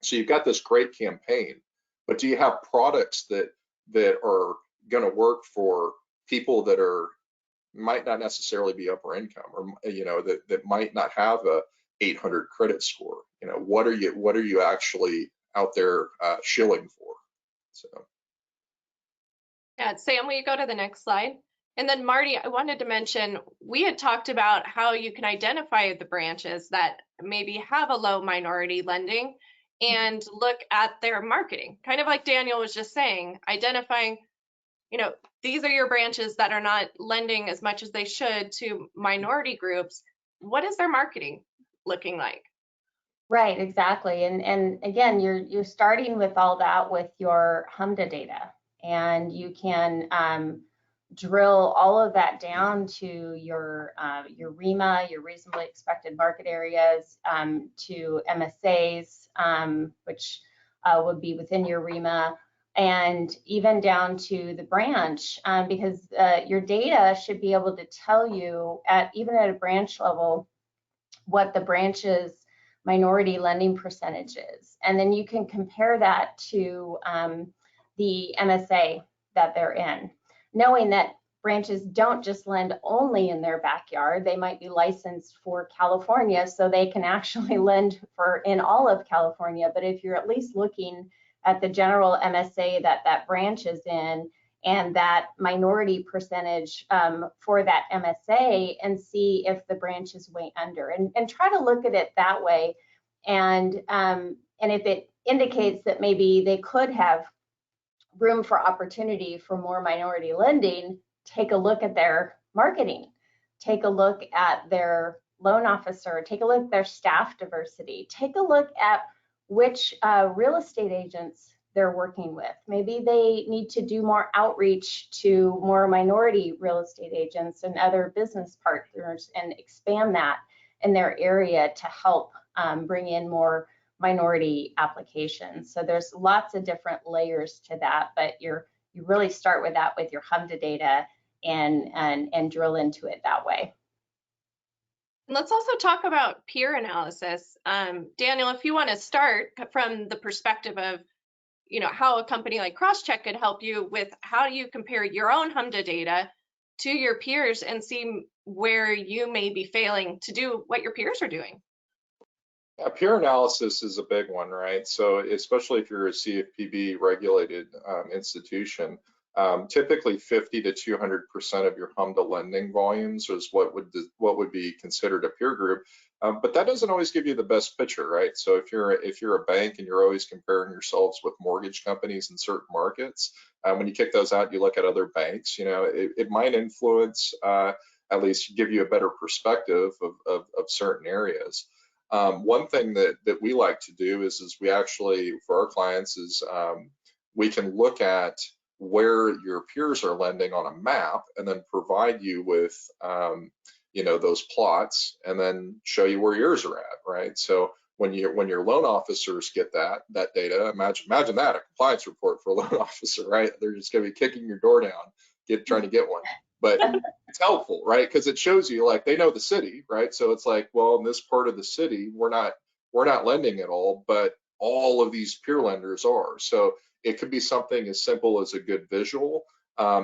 So you've got this great campaign, but do you have products that are going to work for people that might not necessarily be upper income, or that might not have a 800 credit score? What are you actually out there shilling for? So yeah, Sam, will you go to the next slide? And then Marty, I wanted to mention, we had talked about how you can identify the branches that maybe have a low minority lending and look at their marketing, kind of like Daniel was just saying, identifying, these are your branches that are not lending as much as they should to minority groups. What is their marketing looking like? Right, exactly. And again, you're starting with all that with your HMDA data, and you can drill all of that down to your REMA, your reasonably expected market areas, to MSAs, which would be within your REMA, and even down to the branch, because your data should be able to tell you even at a branch level what the branch's minority lending percentage is. And then you can compare that to the MSA that they're in, knowing that branches don't just lend only in their backyard. They might be licensed for California, so they can actually lend in all of California. But if you're at least looking at the general MSA that branch is in, and that minority percentage for that MSA, and see if the branch is way under, and try to look at it that way. And if it indicates that maybe they could have room for opportunity for more minority lending, take a look at their marketing, take a look at their loan officer, take a look at their staff diversity, take a look at which real estate agents they're working with. Maybe they need to do more outreach to more minority real estate agents and other business partners and expand that in their area to help bring in more minority applications. So there's lots of different layers to that, but you really start with that with your HMDA data and drill into it that way. Let's also talk about peer analysis. Daniel, if you want to start from the perspective of, how a company like Crosscheck could help you with how do you compare your own HMDA data to your peers and see where you may be failing to do what your peers are doing. Yeah, peer analysis is a big one, right? So especially if you're a CFPB regulated institution, typically 50 to 200% of your HMDA lending volumes is what would be considered a peer group. But that doesn't always give you the best picture, right? So if you're a bank and you're always comparing yourselves with mortgage companies in certain markets, when you kick those out, you look at other banks. It might influence, at least give you a better perspective of certain areas. One thing that we like to do is we actually, for our clients, is we can look at where your peers are lending on a map and then provide you with those plots and then show you where yours are at, right? So when your loan officers get that data, imagine that, a compliance report for a loan officer, right? They're just gonna be kicking your door down, trying to get one. But it's helpful, right? Because it shows you, like, they know the city, right? So it's like, well, in this part of the city, we're not lending at all, but all of these peer lenders are. So it could be something as simple as a good visual.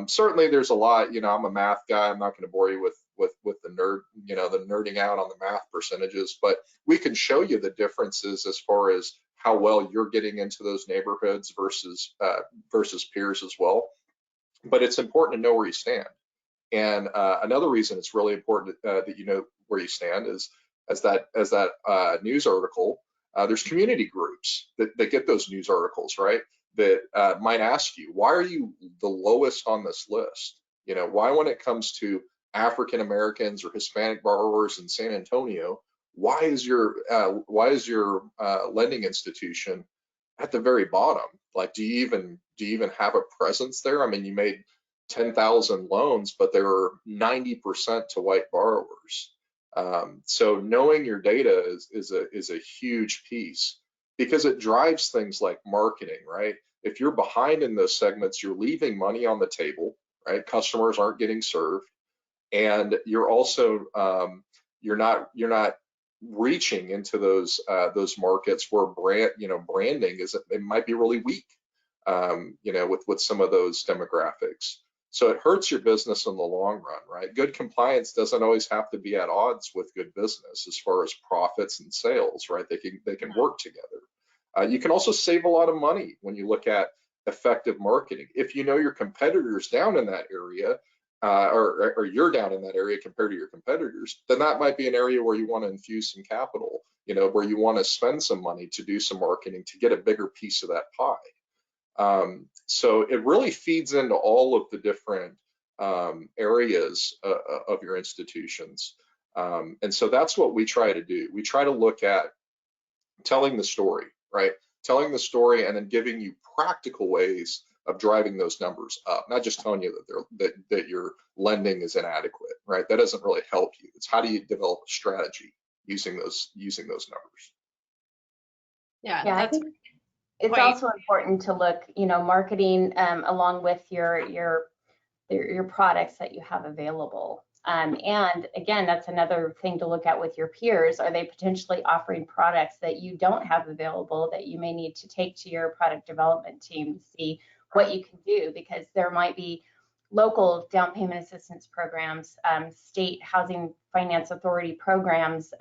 Certainly there's a lot, I'm a math guy. I'm not going to bore you with the the nerding out on the math percentages, but we can show you the differences as far as how well you're getting into those neighborhoods versus peers as well. But it's important to know where you stand. And another reason it's really important that you know where you stand is as that news article, there's community groups that get those news articles, right? That might ask you, why are you the lowest on this list? Why, when it comes to African Americans or Hispanic borrowers in San Antonio, why is your lending institution at the very bottom? Like, do you even have a presence there? I mean, you made 10,000 loans, but there are 90% to white borrowers. So knowing your data is a huge piece, because it drives things like marketing, right? If you're behind in those segments, you're leaving money on the table, right? Customers aren't getting served, and you're also you're not reaching into those markets where branding it might be really weak, with some of those demographics. So it hurts your business in the long run, right? Good compliance doesn't always have to be at odds with good business as far as profits and sales, right? They can work together. You can also save a lot of money when you look at effective marketing. If you know your competitors down in that area, or you're down in that area compared to your competitors, then that might be an area where you want to infuse some capital, where you want to spend some money to do some marketing to get a bigger piece of that pie. So it really feeds into all of the different areas of your institutions. And so that's what we try to do. We try to look at telling the story, right? Telling the story and then giving you practical ways of driving those numbers up, not just telling you that your lending is inadequate, right? That doesn't really help you. It's how do you develop a strategy using those numbers. Yeah, I think it's also important to look, marketing along with your products that you have available. And again, that's another thing to look at with your peers. Are they potentially offering products that you don't have available that you may need to take to your product development team to see what you can do? Because there might be local down payment assistance programs, state housing finance authority programs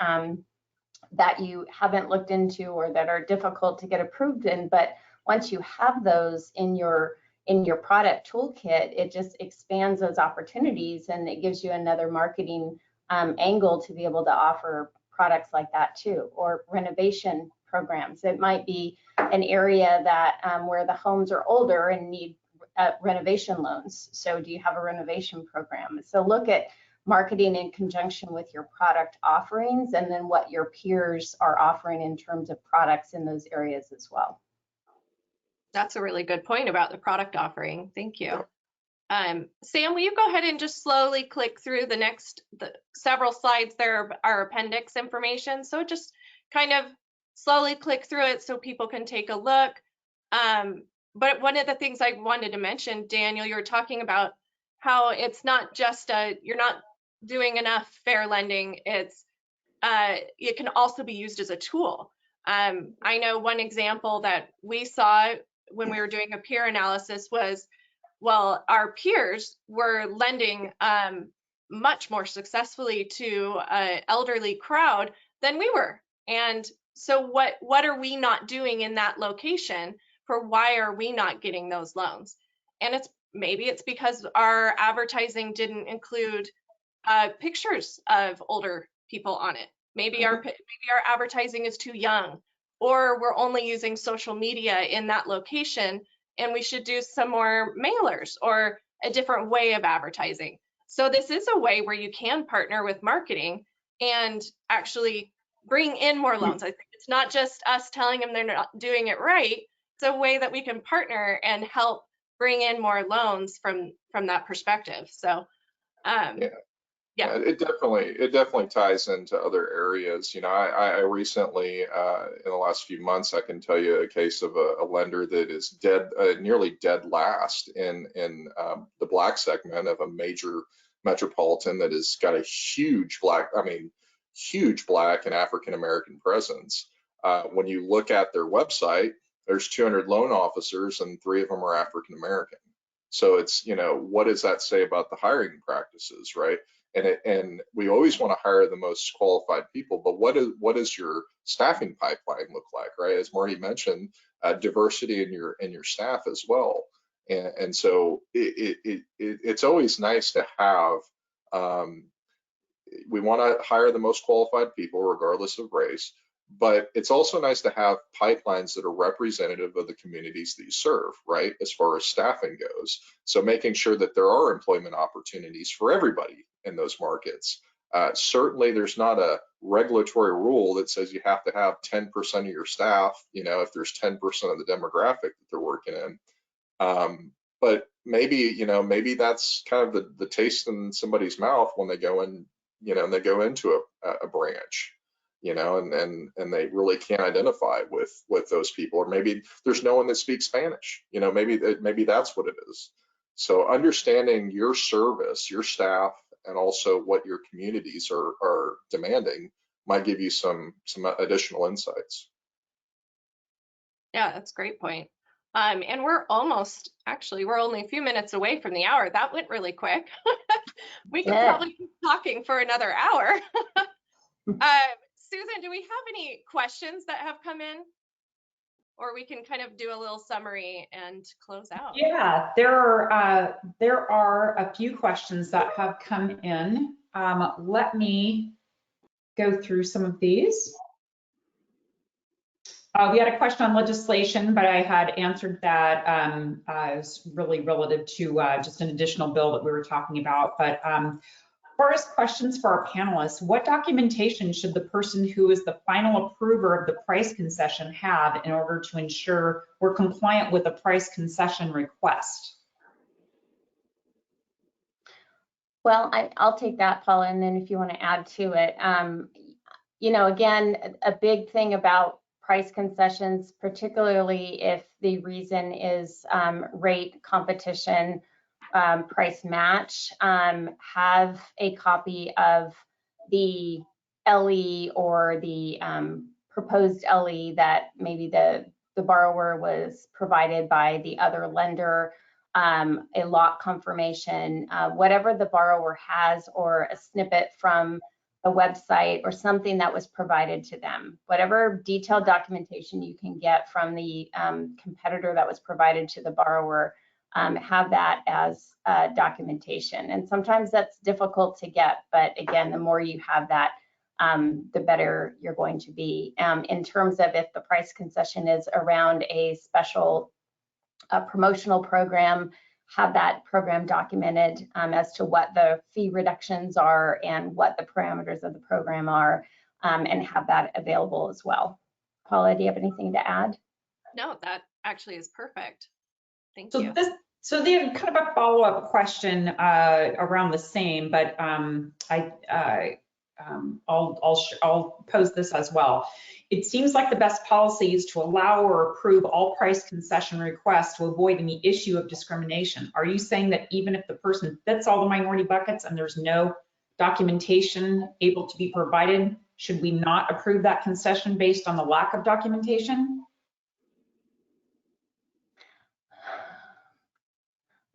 that you haven't looked into or that are difficult to get approved in. But once you have those in your product toolkit, it just expands those opportunities and it gives you another marketing angle to be able to offer products like that too, or renovation programs. It might be an area that where the homes are older and need renovation loans. So do you have a renovation program? So look at marketing in conjunction with your product offerings, and then what your peers are offering in terms of products in those areas as well. That's a really good point about the product offering. Thank you. Sam, will you go ahead and just slowly click through the several slides? There are appendix information, so just kind of slowly click through it so people can take a look. But one of the things I wanted to mention, Daniel, you were talking about how it's not just you're not doing enough fair lending. It can also be used as a tool. I know one example that we saw when we were doing a peer analysis was, well, our peers were lending much more successfully to an elderly crowd than we were. And so what are we not doing in that location for why are we not getting those loans? And maybe it's because our advertising didn't include pictures of older people on it. Maybe our advertising is too young, or we're only using social media in that location, and we should do some more mailers or a different way of advertising. So this is a way where you can partner with marketing and actually bring in more loans. I think it's not just us telling them they're not doing it right. It's a way that we can partner and help bring in more loans from that perspective. So yeah. It definitely ties into other areas. You know, I recently, in the last few months, I can tell you a case of a lender that is nearly dead last in the Black segment of a major metropolitan that has got a huge Black and African American presence. When you look at their website, there's 200 loan officers and 3 of them are African American. So it's, you know, what does that say about the hiring practices, right? And we always want to hire the most qualified people, but what does your staffing pipeline look like, right? As Marty mentioned, diversity in your staff as well. And so it's always nice to have. We want to hire the most qualified people, regardless of race. But it's also nice to have pipelines that are representative of the communities that you serve, right, as far as staffing goes. So making sure that there are employment opportunities for everybody in those markets. Certainly, there's not a regulatory rule that says you have to have 10% of your staff, you know, if there's 10% of the demographic that they're working in. But maybe, you know, maybe that's kind of the taste in somebody's mouth when they go in, you know, and they go into a branch. You know, and they really can't identify with those people, or maybe there's no one that speaks Spanish. You know, maybe that's what it is. So understanding your service, your staff, and also what your communities are demanding might give you some additional insights. Yeah, that's a great point. And we're only a few minutes away from the hour. That went really quick. We could probably keep talking for another hour. Susan, do we have any questions that have come in? Or we can kind of do a little summary and close out. Yeah, there are a few questions that have come in. Let me go through some of these. We had a question on legislation, but I had answered that. It was really relative to just an additional bill that we were talking about. But first, questions for our panelists. What documentation should the person who is the final approver of the price concession have in order to ensure we're compliant with the price concession request? Well, I'll take that, Paula, and then if you want to add to it. You know, again, a big thing about price concessions, particularly if the reason is rate competition, price match, have a copy of the LE or the proposed LE that maybe the borrower was provided by the other lender, a lock confirmation, whatever the borrower has, or a snippet from a website or something that was provided to them. Whatever detailed documentation you can get from the competitor that was provided to the borrower, have that as documentation. And sometimes that's difficult to get, but again, the more you have that, the better you're going to be. In terms of if the price concession is around a special promotional program, have that program documented as to what the fee reductions are and what the parameters of the program are, and have that available as well. Paula, do you have anything to add? No, that actually is perfect. Thank So you. So then kind of a follow-up question around the same, but I'll pose this as well. It seems like the best policy is to allow or approve all price concession requests to avoid any issue of discrimination. Are you saying that even if the person fits all the minority buckets and there's no documentation able to be provided, should we not approve that concession based on the lack of documentation?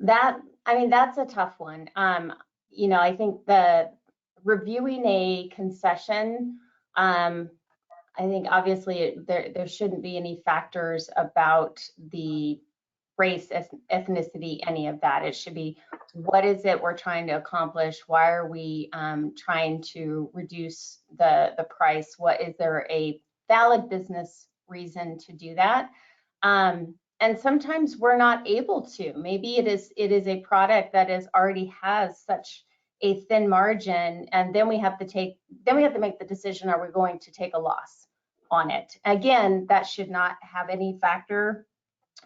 That's a tough one. I think the reviewing a concession, I think obviously there shouldn't be any factors about the race, ethnicity, any of that. It should be, what is it we're trying to accomplish? Why are we trying to reduce the price? Is there a valid business reason to do that? And sometimes we're not able to. Maybe it is a product that already has such a thin margin, and then we have to make the decision, are we going to take a loss on it? Again, that should not have any factor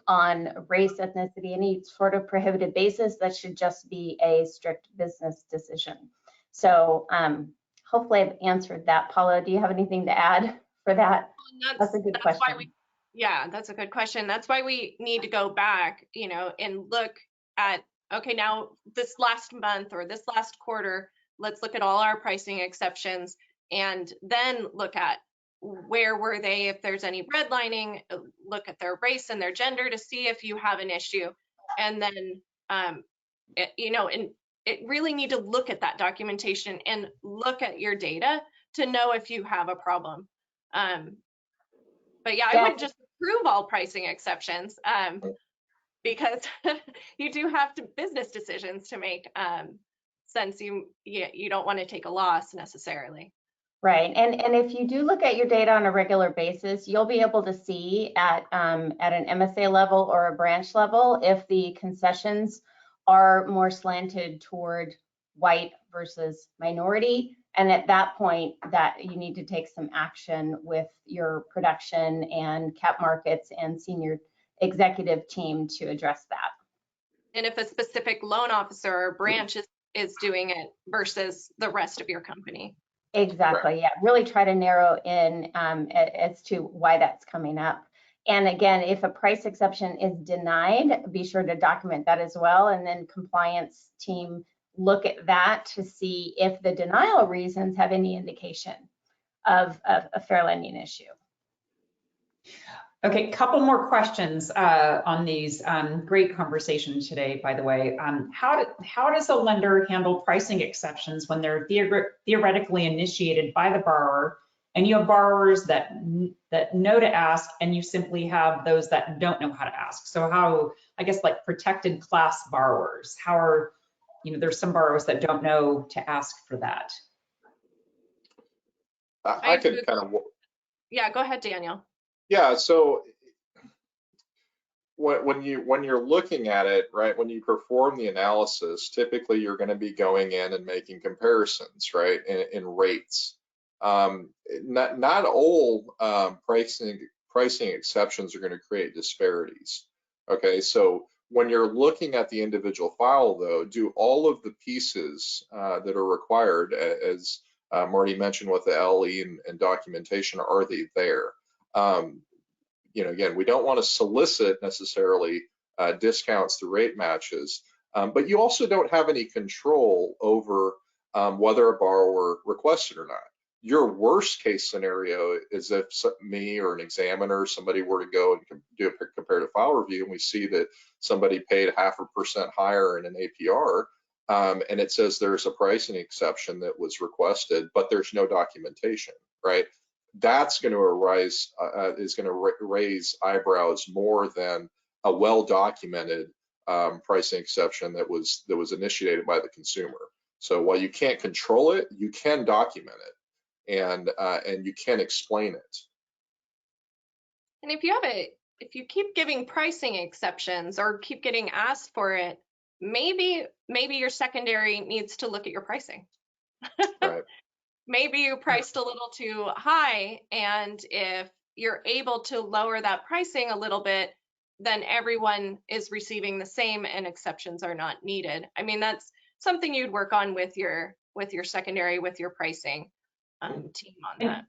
on race, ethnicity, any sort of prohibited basis. That should just be a strict business decision. So hopefully I've answered that. Paula, do you have anything to add for that? That's a good question. Yeah, that's a good question. That's why we need to go back, and look at, okay, now this last month or this last quarter, let's look at all our pricing exceptions and then look at where were they, if there's any redlining, look at their race and their gender to see if you have an issue. And then, and it really need to look at that documentation and look at your data to know if you have a problem. But yeah, I wouldn't just approve all pricing exceptions, because you do have business decisions to make, since you don't want to take a loss necessarily. Right, and if you do look at your data on a regular basis, you'll be able to see at an MSA level or a branch level if the concessions are more slanted toward white versus minority. And at that point, that you need to take some action with your production and cap markets and senior executive team to address that. And if a specific loan officer or branch is doing it versus the rest of your company. Exactly, yeah. Really try to narrow in as to why that's coming up. And again, if a price exception is denied, be sure to document that as well. And then compliance team look at that to see if the denial reasons have any indication of a fair lending issue. Okay, couple more questions on these. Great conversation today, by the way. How does a lender handle pricing exceptions when they're theoretically initiated by the borrower, and you have borrowers that know to ask, and you simply have those that don't know how to ask? So how, I guess, like protected class borrowers, how are, there's some borrowers that don't know to ask for that. I could kind of. Yeah, go ahead, Daniel. Yeah, so when you're looking at it, right, when you perform the analysis, typically you're going to be going in and making comparisons, right, in rates. Not all pricing exceptions are going to create disparities. Okay, so when you're looking at the individual file, though, do all of the pieces that are required, as Marty mentioned with the LE and documentation, are they there? Again, we don't want to solicit necessarily discounts through rate matches, but you also don't have any control over whether a borrower requests it or not. Your worst case scenario is if me or an examiner or somebody were to go and do a comparative file review, and we see that somebody paid 0.5% higher in an APR, and it says there's a pricing exception that was requested, but there's no documentation, right? That's going to raise eyebrows more than a well-documented pricing exception that was initiated by the consumer. So while you can't control it, you can document it, and you can explain it. And if you keep giving pricing exceptions or keep getting asked for it, maybe your secondary needs to look at your pricing. Right. Maybe you priced a little too high, and if you're able to lower that pricing a little bit, then everyone is receiving the same and exceptions are not needed. I mean, that's something you'd work on with your secondary, with your pricing team on that.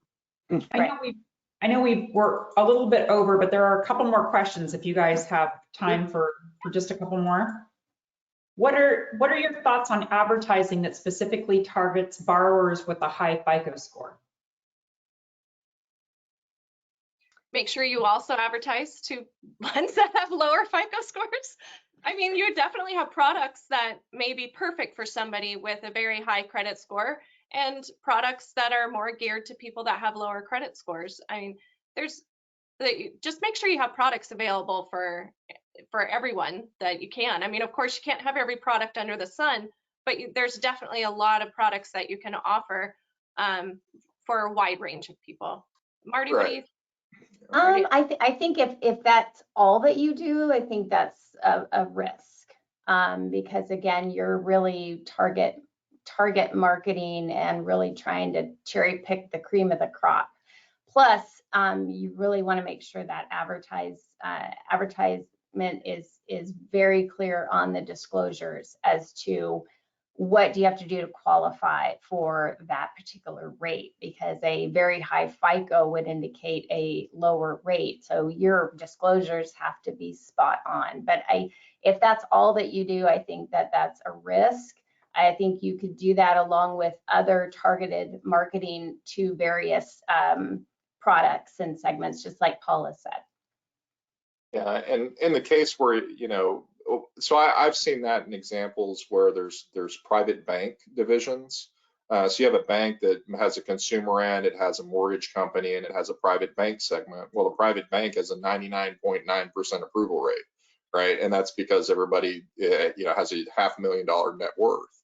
I know we're a little bit over, but there are a couple more questions if you guys have time for just a couple more. What are your thoughts on advertising that specifically targets borrowers with a high FICO score? Make sure you also advertise to ones that have lower FICO scores. I mean, you definitely have products that may be perfect for somebody with a very high credit score, and products that are more geared to people that have lower credit scores. I mean, just make sure you have products available for everyone that you can. I mean, of course, you can't have every product under the sun, but there's definitely a lot of products that you can offer for a wide range of people. Marty, Right. what do you think? I think if that's all that you do, I think that's a risk, because again, you're really target marketing and really trying to cherry pick the cream of the crop. Plus, you really want to make sure that advertisement is very clear on the disclosures as to what do you have to do to qualify for that particular rate, because a very high FICO would indicate a lower rate. So your disclosures have to be spot on. But if that's all that you do, I think that that's a risk. I think you could do that along with other targeted marketing to various products and segments, just like Paula said. Yeah, and in the case where, so I've seen that in examples where there's private bank divisions. So you have a bank that has a consumer end, it has a mortgage company, and it has a private bank segment. Well, the private bank has a 99.9% approval rate, right? And that's because everybody, has a $500,000 net worth.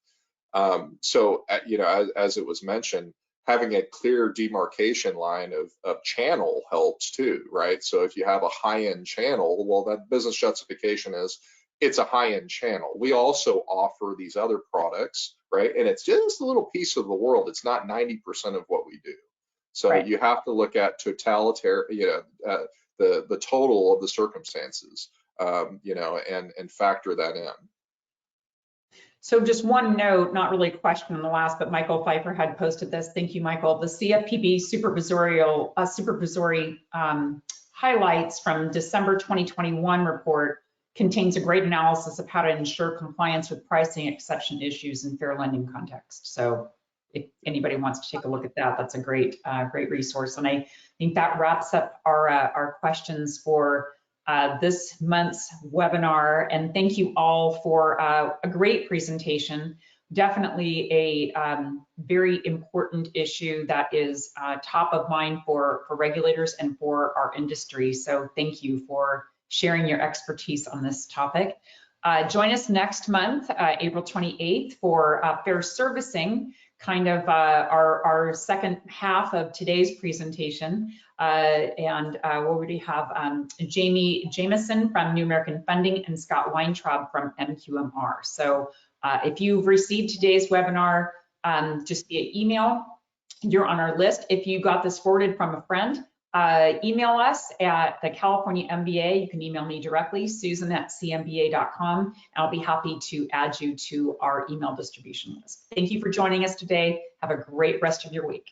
So, as it was mentioned, having a clear demarcation line of channel helps too, right? So if you have a high-end channel, well, that business justification is it's a high-end channel. We also offer these other products, right? And it's just a little piece of the world. It's not 90% of what we do. So Right. You have to look at totalitarian, the total of the circumstances, and factor that in. So just one note, not really a question on the last, but Michael Pfeiffer had posted this. Thank you, Michael. The CFPB supervisory highlights from December 2021 report contains a great analysis of how to ensure compliance with pricing exception issues in fair lending context. So if anybody wants to take a look at that, that's a great resource. And I think that wraps up our questions for this month's webinar, and thank you all for a great presentation. Definitely a very important issue that is top of mind for regulators and for our industry. So thank you for sharing your expertise on this topic. Join us next month, April 28th, for fair servicing, kind of our second half of today's presentation. And we'll already have Jamie Jameson from New American Funding and Scott Weintraub from MQMR. So if you've received today's webinar just via email, you're on our list. If you got this forwarded from a friend, email us at the California MBA. You can email me directly, susan@cmba.com, and I'll be happy to add you to our email distribution list. Thank you for joining us today. Have a great rest of your week.